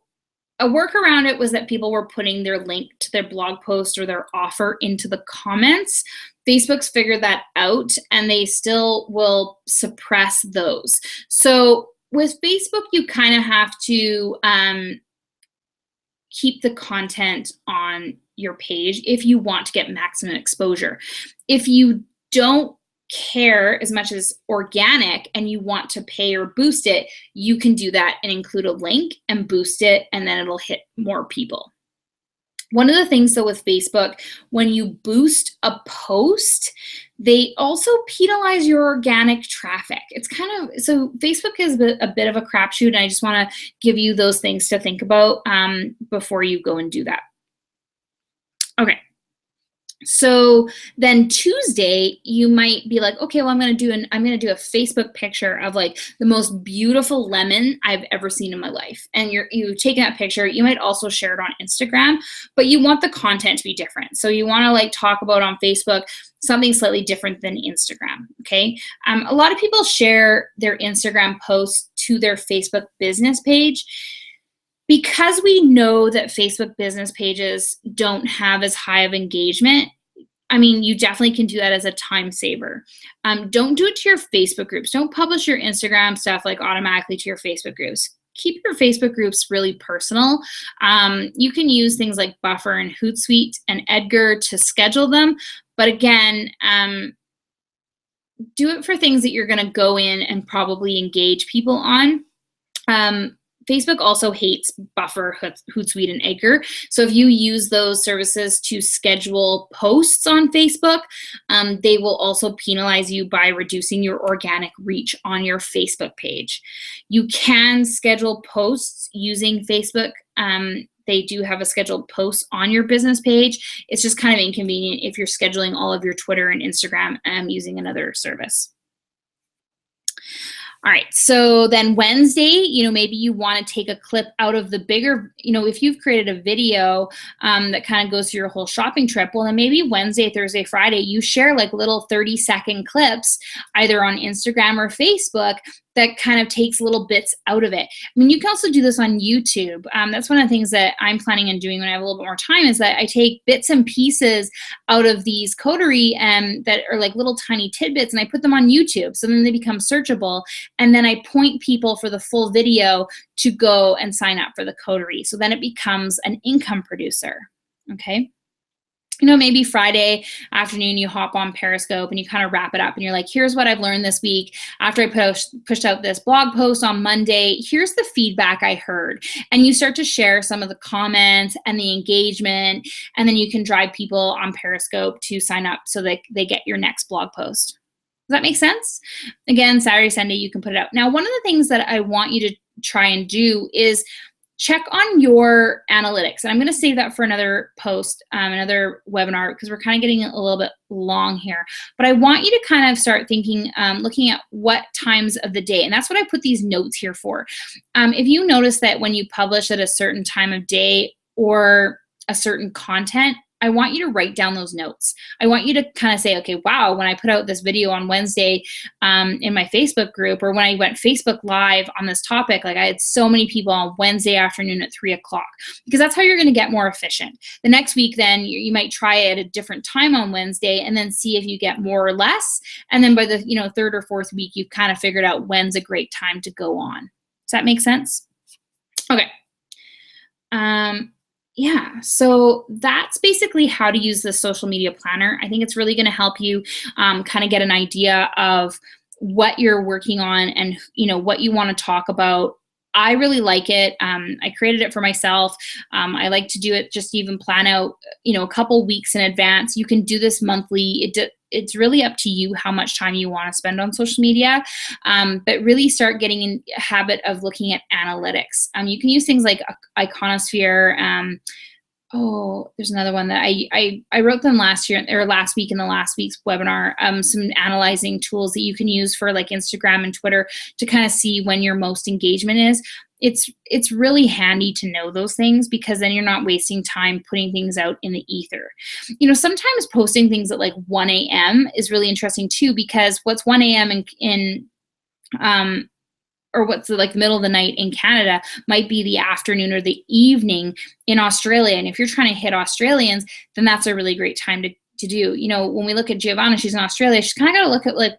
a workaround it was that people were putting their link to their blog post or their offer into the comments. Facebook's figured that out and they still will suppress those. So with Facebook, you kind of have to keep the content on your page if you want to get maximum exposure. If you don't care as much as organic and you want to pay or boost it, you can do that and include a link and boost it, and then it'll hit more people. One of the things though with Facebook, when you boost a post, they also penalize your organic traffic. It's kind of, so Facebook is a bit of a crapshoot, and I just want to give you those things to think about before you go and do that. Okay. So then Tuesday, you might be like, okay, well, I'm going to do a Facebook picture of like the most beautiful lemon I've ever seen in my life. And you've taken that picture. You might also share it on Instagram, but you want the content to be different. So you want to like talk about on Facebook something slightly different than Instagram. Okay. A lot of people share their Instagram posts to their Facebook business page. Because we know that Facebook business pages don't have as high of engagement, you definitely can do that as a time saver. Don't do it to your Facebook groups. Don't publish your Instagram stuff like automatically to your Facebook groups. Keep your Facebook groups really personal. You can use things like Buffer and Hootsuite and Edgar to schedule them. But again, do it for things that you're going to go in and probably engage people on. Facebook also hates Buffer, Hootsuite, and Edgar. So if you use those services to schedule posts on Facebook, they will also penalize you by reducing your organic reach on your Facebook page. You can schedule posts using Facebook. They do have a scheduled post on your business page. It's just kind of inconvenient if you're scheduling all of your Twitter and Instagram using another service. All right, so then Wednesday, maybe you want to take a clip out of the bigger, if you've created a video that kind of goes through your whole shopping trip, well, then maybe Wednesday, Thursday, Friday, you share like little 30-second clips either on Instagram or Facebook that kind of takes little bits out of it. I mean, you can also do this on YouTube. That's one of the things that I'm planning on doing when I have a little bit more time, is that I take bits and pieces out of these coterie that are like little tiny tidbits, and I put them on YouTube. So then they become searchable. And then I point people for the full video to go and sign up for the coterie. So then it becomes an income producer. Okay. Maybe Friday afternoon, you hop on Periscope and you kind of wrap it up and you're like, here's what I've learned this week. After I pushed out this blog post on Monday, here's the feedback I heard. And you start to share some of the comments and the engagement, and then you can drive people on Periscope to sign up so that they get your next blog post. Does that make sense? Again, Saturday, Sunday, you can put it out. Now, one of the things that I want you to try and do is check on your analytics. And I'm going to save that for another post, another webinar, because we're kind of getting a little bit long here. But I want you to kind of start thinking, looking at what times of the day. And that's what I put these notes here for. If you notice that when you publish at a certain time of day or a certain content, I want you to write down those notes. I want you to kind of say, okay, wow, when I put out this video on Wednesday in my Facebook group, or when I went Facebook Live on this topic, like I had so many people on Wednesday afternoon at 3 o'clock, because that's how you're going to get more efficient. The next week, then you might try it at a different time on Wednesday and then see if you get more or less. And then by the third or fourth week, you've kind of figured out when's a great time to go on. Does that make sense? Okay. Yeah, so that's basically how to use the social media planner. I think it's really going to help you kind of get an idea of what you're working on and what you want to talk about. I really like it. I created it for myself. I like to do it, just even plan out, a couple weeks in advance. You can do this monthly. It's really up to you how much time you want to spend on social media, but really start getting in a habit of looking at analytics. You can use things like Iconosphere. There's another one that I wrote them last week in the last week's webinar, some analyzing tools that you can use for like Instagram and Twitter to kind of see when your most engagement is. It's really handy to know those things, because then you're not wasting time putting things out in the ether. Sometimes posting things at like 1 a.m. is really interesting too, because what's 1 a.m. or what's like the middle of the night in Canada might be the afternoon or the evening in Australia. And if you're trying to hit Australians, then that's a really great time to do. When we look at Giovanna, she's in Australia, she's kind of got to look at like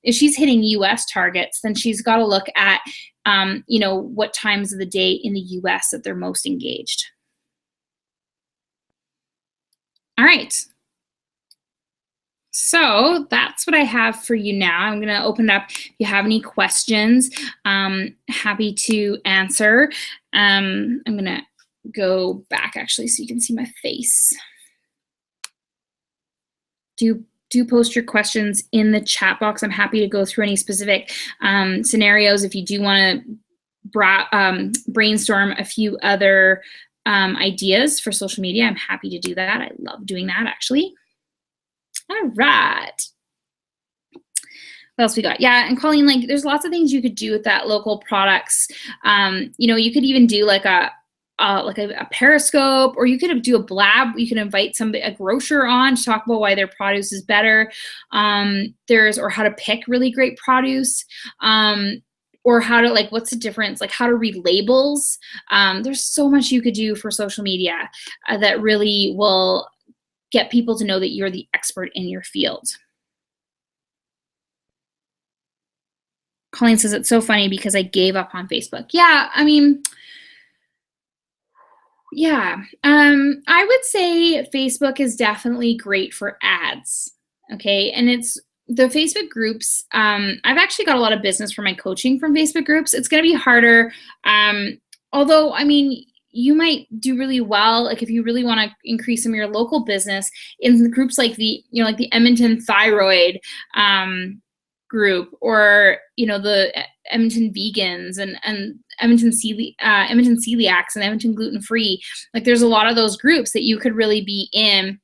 if she's hitting US targets, then she's got to look at, what times of the day in the US that they're most engaged. All right. So that's what I have for you now. I'm going to open it up. If you have any questions, happy to answer. I'm going to go back actually so you can see my face. Do post your questions in the chat box. I'm happy to go through any specific scenarios. If you do want to brainstorm a few other ideas for social media, I'm happy to do that. I love doing that, actually. All right. What else we got? Yeah, and Colleen, like there's lots of things you could do with that local products. You could even do like a Periscope, or you could do a blab. You can invite a grocer on to talk about why their produce is better. Or how to pick really great produce. Or how to what's the difference? Like how to read labels. There's so much you could do for social media that really will get people to know that you're the expert in your field. Colleen says, it's so funny because I gave up on Facebook. Yeah, I mean, yeah. I would say Facebook is definitely great for ads, okay? And it's the Facebook groups. I've actually got a lot of business for my coaching from Facebook groups. It's going to be harder. Although, I mean, you might do really well, like if you really want to increase some of your local business in groups like the Edmonton Thyroid group, or the Edmonton Vegans and Edmonton Celiacs and Edmonton Gluten Free. Like there's a lot of those groups that you could really be in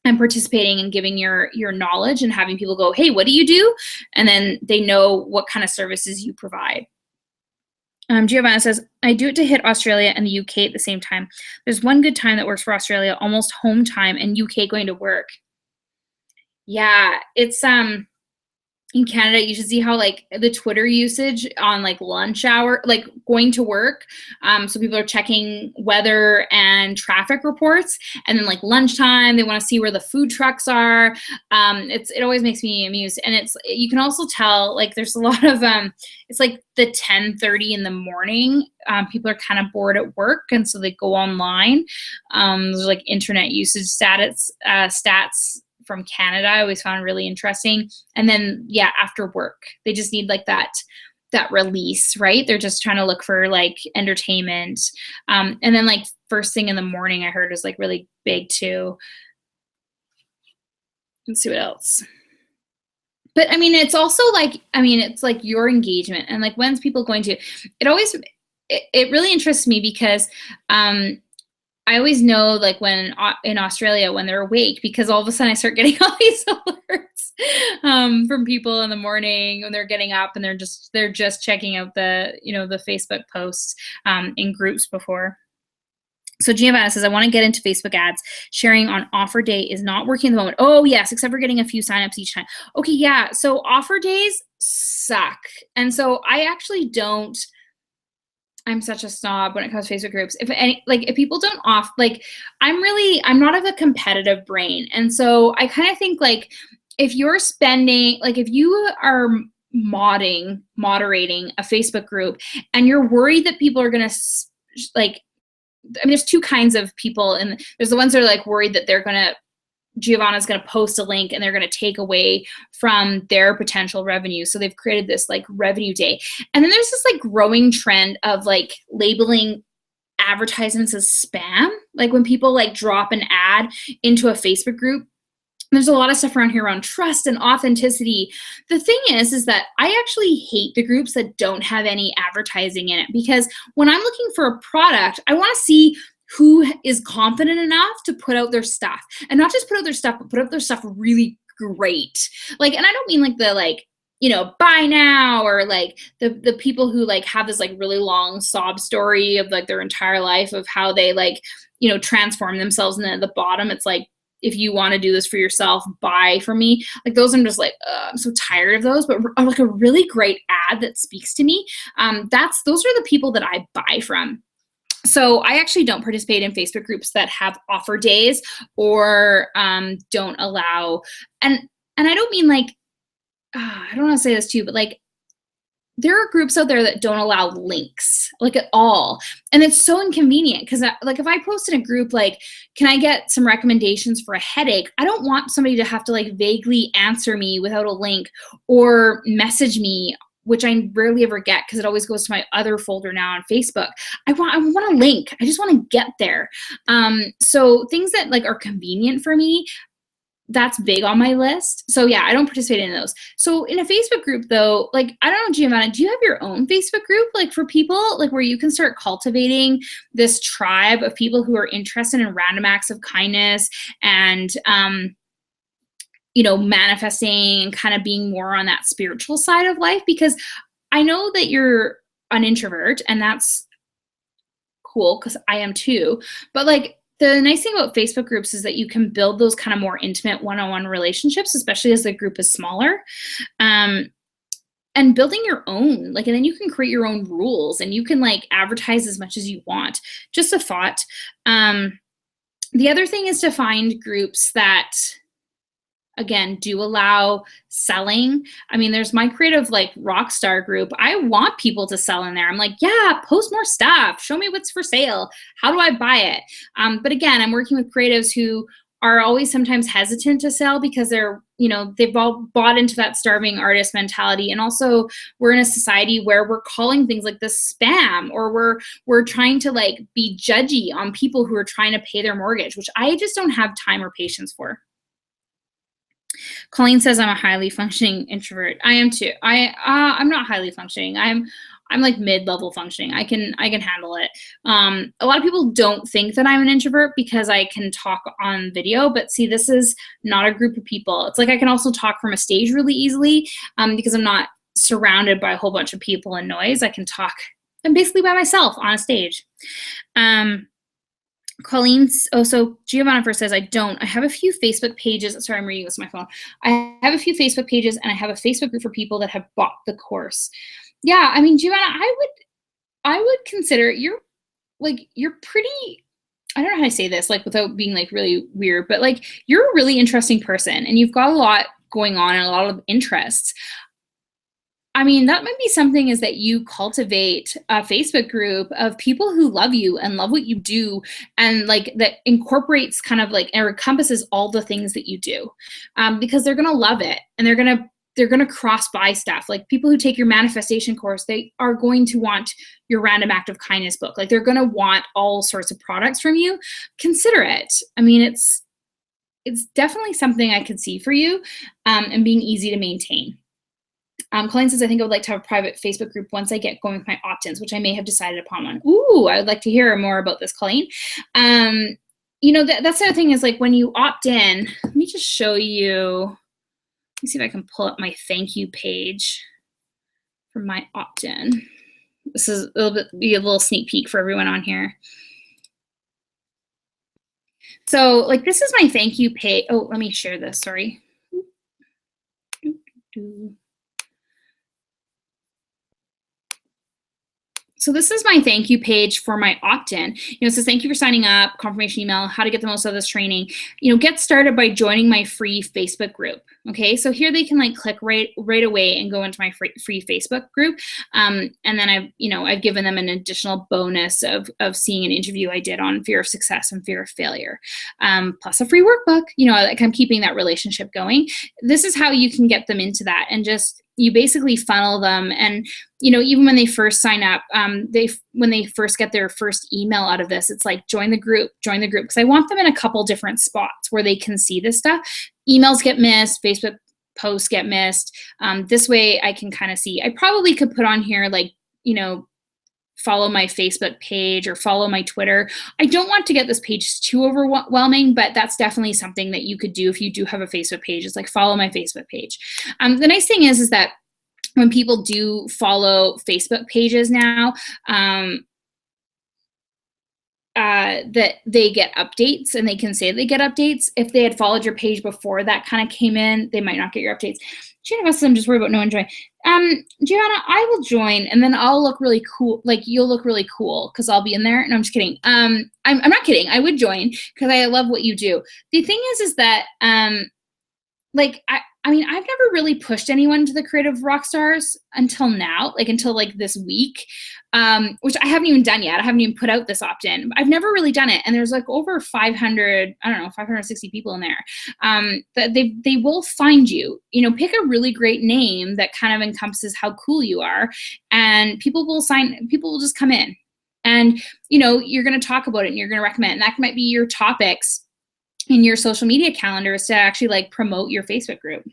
and participating and giving your knowledge and having people go, hey, what do you do? And then they know what kind of services you provide. Giovanna says, I do it to hit Australia and the UK at the same time. There's one good time that works for Australia, almost home time, and UK going to work. Yeah, it's in Canada, you should see how like the Twitter usage on like lunch hour, like going to work. So people are checking weather and traffic reports, and then like lunchtime, they want to see where the food trucks are. It always makes me amused, and you can also tell like there's a lot of it's like the 10:30 in the morning. People are kind of bored at work, and so they go online. There's like internet usage stats from Canada I always found really interesting. And then yeah, after work, they just need like that release, right? They're just trying to look for like entertainment. And then like first thing in the morning I heard was like really big too. Let's see what else. But I mean, it's also like, I mean, it's like your engagement and like when's people going to, it really interests me because I always know like when in Australia when they're awake, because all of a sudden I start getting all these alerts from people in the morning when they're getting up and they're just checking out the the Facebook posts in groups before. So Giovanna says, I want to get into Facebook ads. Sharing on offer day is not working at the moment. Oh yes, except for getting a few signups each time. Okay, yeah. So offer days suck, and so I actually don't. I'm such a snob when it comes to Facebook groups. If people don't I'm not of a competitive brain. And so I kind of think like if you're spending, like if you are moderating a Facebook group and you're worried that people are going to there's two kinds of people, and there's the ones that are like worried that Giovanna's going to post a link and they're going to take away from their potential revenue. So they've created this like revenue day. And then there's this like growing trend of like labeling advertisements as spam. Like when people like drop an ad into a Facebook group, there's a lot of stuff around here around trust and authenticity. The thing is that I actually hate the groups that don't have any advertising in it, because when I'm looking for a product, I want to see who is confident enough to put out their stuff, and not just put out their stuff, but put out their stuff really great. Like, and I don't mean like the buy now, or like the people who like have this like really long sob story of like their entire life of how they like, transform themselves. And then at the bottom, it's like, if you want to do this for yourself, buy from me. Like those, I'm just like, I'm so tired of those. But like a really great ad that speaks to me, those are the people that I buy from. So I actually don't participate in Facebook groups that have offer days or don't allow, and I don't mean like, I don't want to say this too, but like there are groups out there that don't allow links like at all. And it's so inconvenient because like if I post in a group, like, can I get some recommendations for a headache? I don't want somebody to have to like vaguely answer me without a link or message me, which I rarely ever get because it always goes to my other folder now on Facebook. I want a link. I just want to get there. So things that like are convenient for me, that's big on my list. So yeah, I don't participate in those. So in a Facebook group though, like, I don't know, Giovanna, do you have your own Facebook group like for people like where you can start cultivating this tribe of people who are interested in random acts of kindness and, manifesting and kind of being more on that spiritual side of life? Because I know that you're an introvert, and that's cool because I am too. But like the nice thing about Facebook groups is that you can build those kind of more intimate one-on-one relationships, especially as the group is smaller. And building your own, like, and then you can create your own rules and you can like advertise as much as you want. Just a thought. The other thing is to find groups that, again, do allow selling. I mean, there's my creative like rockstar group. I want people to sell in there. I'm like, yeah, post more stuff. Show me what's for sale. How do I buy it? But again, I'm working with creatives who are always sometimes hesitant to sell because they've all bought into that starving artist mentality. And also we're in a society where we're calling things like this spam, or we're trying to like be judgy on people who are trying to pay their mortgage, which I just don't have time or patience for. Colleen says I'm a highly functioning introvert. I am too. I'm not highly functioning. I'm like mid-level functioning. I can handle it. A lot of people don't think that I'm an introvert because I can talk on video, but see, this is not a group of people. It's like I can also talk from a stage really easily because I'm not surrounded by a whole bunch of people and noise. I can talk. I'm basically by myself on a stage. Colleen's, oh, so Giovanna first says, I have a few Facebook pages. Sorry, I'm reading this on my phone. I have a few Facebook pages and I have a Facebook group for people that have bought the course. Yeah, I mean, Giovanna, I would consider you're pretty, I don't know how to say this, like without being like really weird, but like you're a really interesting person and you've got a lot going on and a lot of interests. I mean, that might be something is that you cultivate a Facebook group of people who love you and love what you do and like that incorporates kind of like or encompasses all the things that you do because they're going to love it and they're going to cross buy stuff. Like people who take your manifestation course, they are going to want your random act of kindness book. Like they're going to want all sorts of products from you. Consider it. I mean, it's definitely something I could see for you and being easy to maintain. Colleen says, I think I would like to have a private Facebook group once I get going with my opt-ins, which I may have decided upon one. Ooh, I would like to hear more about this, Colleen. You know, that's the other thing is like when you opt in, let me just show you. Let me see if I can pull up my thank you page for my opt-in. This is be a little sneak peek for everyone on here. So like this is my thank you page. Oh, let me share this, sorry. So this is my thank you page for my opt-in. You know, it says, thank you for signing up, confirmation email, how to get the most out of this training. You know, get started by joining my free Facebook group. Okay, so here they can like click right away and go into my free Facebook group. And then I've given them an additional bonus of seeing an interview I did on fear of success and fear of failure, plus a free workbook. You know, like I'm keeping that relationship going. This is how you can get them into that and just you basically funnel them. And, you know, even when they first sign up, when they first get their first email out of this, it's like, join the group. Because I want them in a couple different spots where they can see this stuff. Emails get missed, Facebook posts get missed. This way I can kind of see, I probably could put on here, like, you know, follow my Facebook page or follow my Twitter. I don't want to get this page too overwhelming, but that's definitely something that you could do if you do have a Facebook page. It's like follow my Facebook page. The nice thing is that when people do follow Facebook pages now, that they get updates and they can say they get updates. If they had followed your page before that kind of came in, they might not get your updates. Gianna, I'm just worried about no one joining. Gianna, I will join and then I'll look really cool. Like you'll look really cool because I'll be in there. No, I'm just kidding. I'm not kidding. I would join because I love what you do. The thing is that like I mean, I've never really pushed anyone to the Creative Rockstars until now, like until like this week, which I haven't even done yet. I haven't even put out this opt-in. I've never really done it. And there's like over 560 people in there. That they will find you, you know, pick a really great name that kind of encompasses how cool you are. And people will just come in and, you know, you're going to talk about it and you're going to recommend, and that might be your topics in your social media calendars to actually like promote your Facebook group.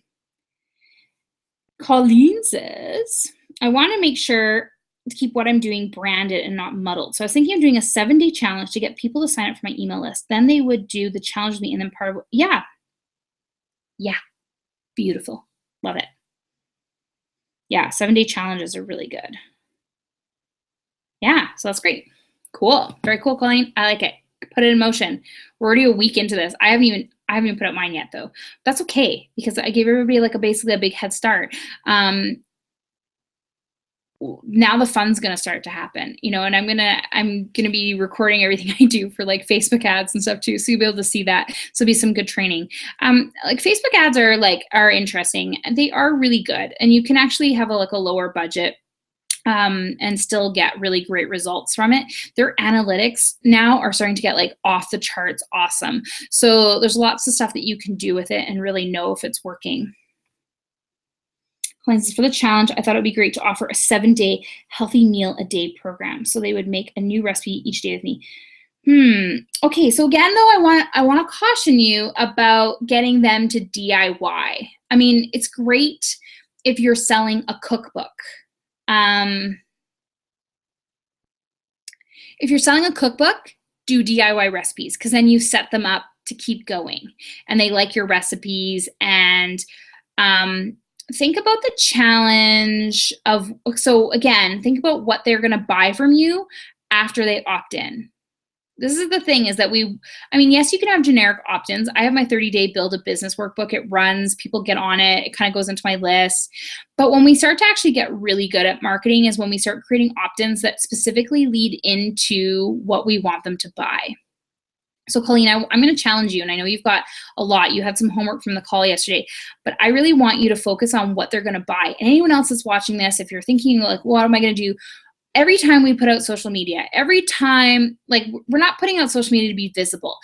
Colleen says, I want to make sure to keep what I'm doing branded and not muddled. So I was thinking of doing a 7-day challenge to get people to sign up for my email list. Then they would do the challenge with me and then part of, yeah, beautiful. Love it. Yeah, 7-day challenges are really good. Yeah, so that's great. Cool. Very cool, Colleen. I like it. Put it in motion. We're already a week into this. I haven't even put out mine yet though. That's okay because I gave everybody like basically a big head start. Now the fun's gonna start to happen, you know, and I'm gonna be recording everything I do for like Facebook ads and stuff too, so you'll be able to see that. So it'll be some good training. Like Facebook ads are interesting. They are really good, and you can actually have a lower budget and still get really great results from it. Their analytics now are starting to get like off the charts awesome. So there's lots of stuff that you can do with it and really know if it's working. For the challenge, I thought it would be great to offer a 7-day healthy meal a day program. So they would make a new recipe each day with me. Okay, so again, though, I want to caution you about getting them to DIY. I mean, it's great if you're selling a cookbook. If you're selling a cookbook, do DIY recipes because then you set them up to keep going and they like your recipes. And think about the challenge so again, think about what they're going to buy from you after they opt in. This is the thing is that yes, you can have generic opt-ins. I have my 30-day build a business workbook. It runs, people get on it. It kind of goes into my list. But when we start to actually get really good at marketing is when we start creating opt-ins that specifically lead into what we want them to buy. So Colleen, I'm going to challenge you, and I know you've got a lot. You had some homework from the call yesterday, but I really want you to focus on what they're going to buy. And anyone else that's watching this, if you're thinking like, what am I going to do? Every time we put out social media, every time, like we're not putting out social media to be visible.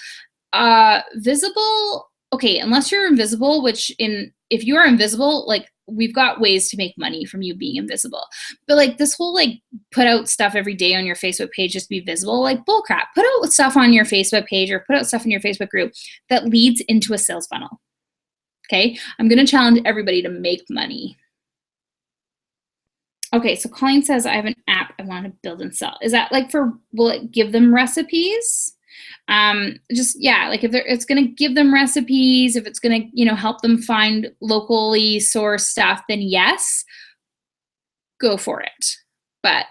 Visible, okay, unless you're invisible, if you are invisible, like we've got ways to make money from you being invisible. But like this whole like put out stuff every day on your Facebook page just to be visible, like bullcrap. Put out stuff on your Facebook page or put out stuff in your Facebook group that leads into a sales funnel. Okay, I'm gonna challenge everybody to make money. Okay, so Colleen says, I have an app I want to build and sell. Is that like will it give them recipes? Like if it's going to give them recipes, if it's going to, help them find locally sourced stuff, then yes, go for it. But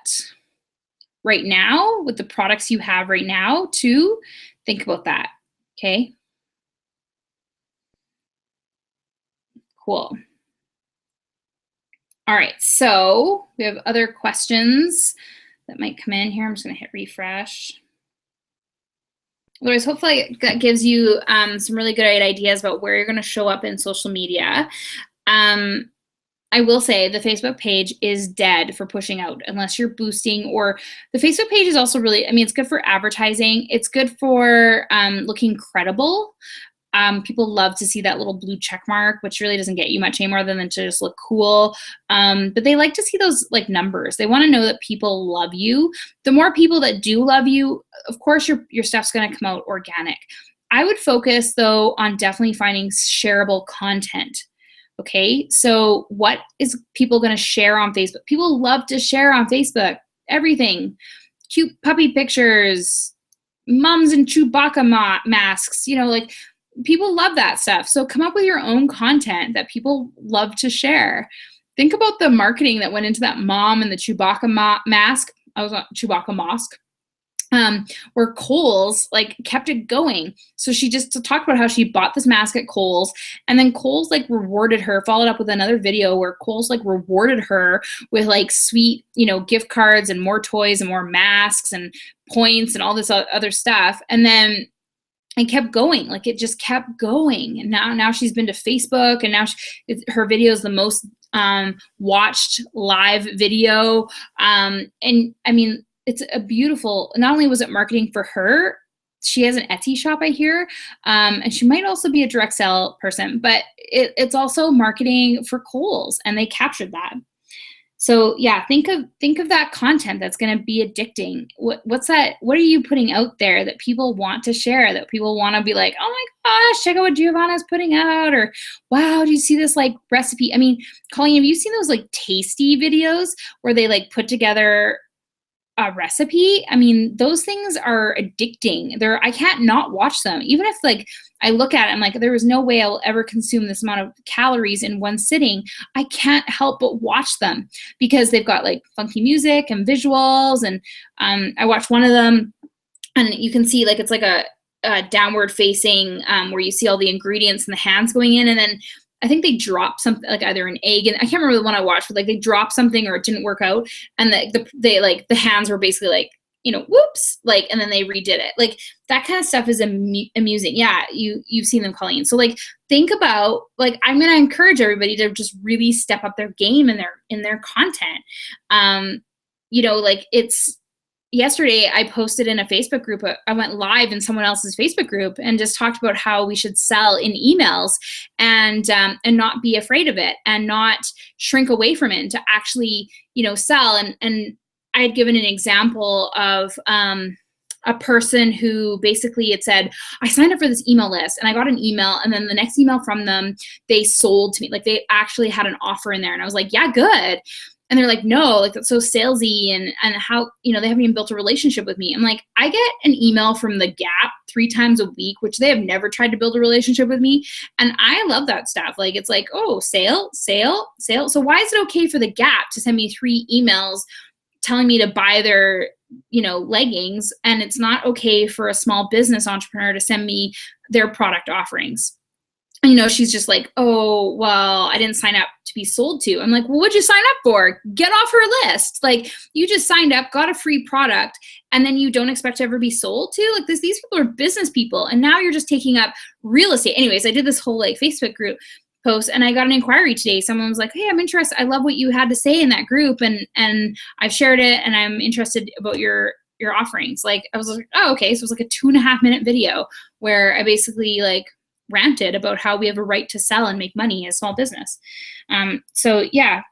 right now, with the products you have right now too, think about that, okay? Cool. All right, so we have other questions that might come in here. I'm just gonna hit refresh. Otherwise, hopefully that gives you some really good ideas about where you're gonna show up in social media. I will say the Facebook page is dead for pushing out unless you're boosting, or the Facebook page is also really, it's good for advertising. It's good for looking credible. People love to see that little blue check mark, which really doesn't get you much anymore than to just look cool. But they like to see those like numbers. They want to know that people love you. The more people that do love you, of course, your stuff's going to come out organic. I would focus though on definitely finding shareable content. Okay, so what is people going to share on Facebook? People love to share on Facebook everything, cute puppy pictures, mums in Chewbacca masks, like. People love that stuff. So come up with your own content that people love to share. Think about the marketing that went into that mom and the Chewbacca mask. I was on Chewbacca Mosque. Where Kohl's like kept it going. So she just talked about how she bought this mask at Kohl's, and then Kohl's like rewarded her, followed up with another video where Kohl's like rewarded her with like sweet, gift cards and more toys and more masks and points and all this other stuff. And then it kept going, like it just kept going. And now she's been to Facebook, and now her video is the most watched live video. It's a beautiful, not only was it marketing for her, she has an Etsy shop, I hear, and she might also be a direct sell person, but it's also marketing for Kohl's, and they captured that. So yeah, think of that content that's going to be addicting. What's that? What are you putting out there that people want to share, that people want to be like, oh my gosh, check out what Giovanna's putting out, or wow, do you see this like recipe? Colleen, have you seen those like tasty videos where they like put together a recipe? Those things are addicting. I can't not watch them. Even if like I look at it, I'm like, there is no way I will ever consume this amount of calories in one sitting. I can't help but watch them because they've got like funky music and visuals. And I watched one of them, and you can see like it's like a downward facing where you see all the ingredients and the hands going in, and then I think they dropped something, like either an egg, and I can't remember the one I watched, but like they dropped something or it didn't work out, and the hands were basically like, whoops, like, and then they redid it. Like that kind of stuff is amusing. Yeah, you've seen them, Colleen. So like think about, like, I'm gonna encourage everybody to just really step up their game in their content. Like it's. Yesterday, I posted in a Facebook group. I went live in someone else's Facebook group and just talked about how we should sell in emails and not be afraid of it and not shrink away from it, and to actually, sell. And I had given an example of a person who basically had said, I signed up for this email list and I got an email, and then the next email from them, they sold to me. Like they actually had an offer in there, and I was like, yeah, good. And they're like, no, like that's so salesy, and how, they haven't even built a relationship with me. I'm like, I get an email from the Gap 3 times a week, which they have never tried to build a relationship with me. And I love that stuff. Like, it's like, oh, sale. So why is it okay for the Gap to send me 3 emails telling me to buy leggings, and it's not okay for a small business entrepreneur to send me their product offerings. She's just like, oh, well, I didn't sign up to be sold to. I'm like, well, what'd you sign up for? Get off her list. Like, you just signed up, got a free product, and then you don't expect to ever be sold to? Like, these people are business people, and now you're just taking up real estate. Anyways, I did this whole Facebook group post, and I got an inquiry today. Someone was like, hey, I'm interested. I love what you had to say in that group, and I've shared it, and I'm interested about your offerings. Like, I was like, oh, okay. So it was like a 2.5-minute video where I basically ranted about how we have a right to sell and make money as small business. So yeah.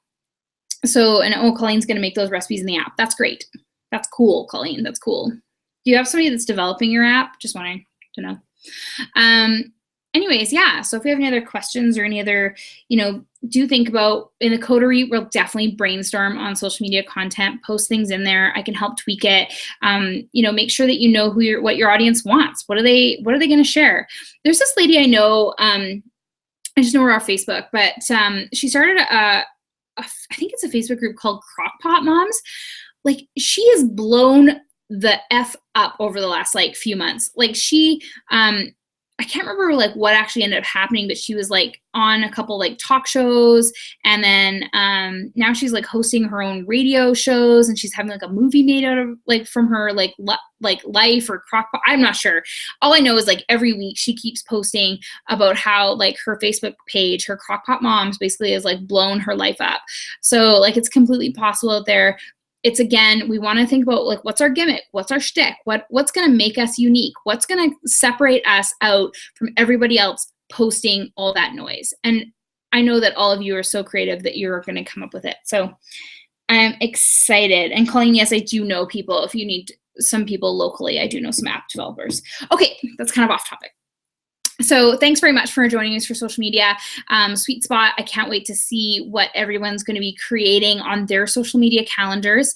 And Colleen's going to make those recipes in the app. That's great. That's cool, Colleen. That's cool. Do you have somebody that's developing your app? Just wanting to know. Anyways, yeah. So if you have any other questions or any other, do think about, in the coterie, we'll definitely brainstorm on social media content, post things in there. I can help tweak it. Make sure that you know what your audience wants. What are they going to share? There's this lady I know, I just know her off Facebook, but she started I think it's a Facebook group called Crockpot Moms. Like, she has blown the F up over the last few months. Like, she, I can't remember what actually ended up happening, but she was on a couple talk shows, and then now she's hosting her own radio shows, and she's having a movie made out of from her life or Crockpot. I'm not sure. All I know is every week she keeps posting about how her Facebook page, her Crockpot Moms, basically has blown her life up. So it's completely possible out there. It's, again, we want to think about what's our gimmick, what's our shtick, what's going to make us unique, what's going to separate us out from everybody else posting all that noise. And I know that all of you are so creative that you're going to come up with it. So I'm excited. And Colleen, yes, I do know people. If you need some people locally, I do know some app developers. Okay, that's kind of off topic. So thanks very much for joining us for social media. Sweet Spot, I can't wait to see what everyone's going to be creating on their social media calendars.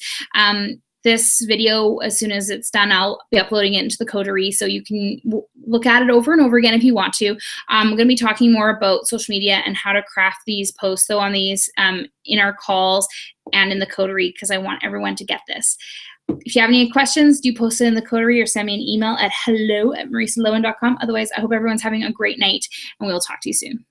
This video, as soon as it's done, I'll be uploading it into the coterie, so you can look at it over and over again if you want to. I'm going to be talking more about social media and how to craft these posts, though, on these in our calls and in the coterie, because I want everyone to get this. If you have any questions, do post it in the coterie or send me an email at hello@marisalowen.com. Otherwise, I hope everyone's having a great night, and we'll talk to you soon.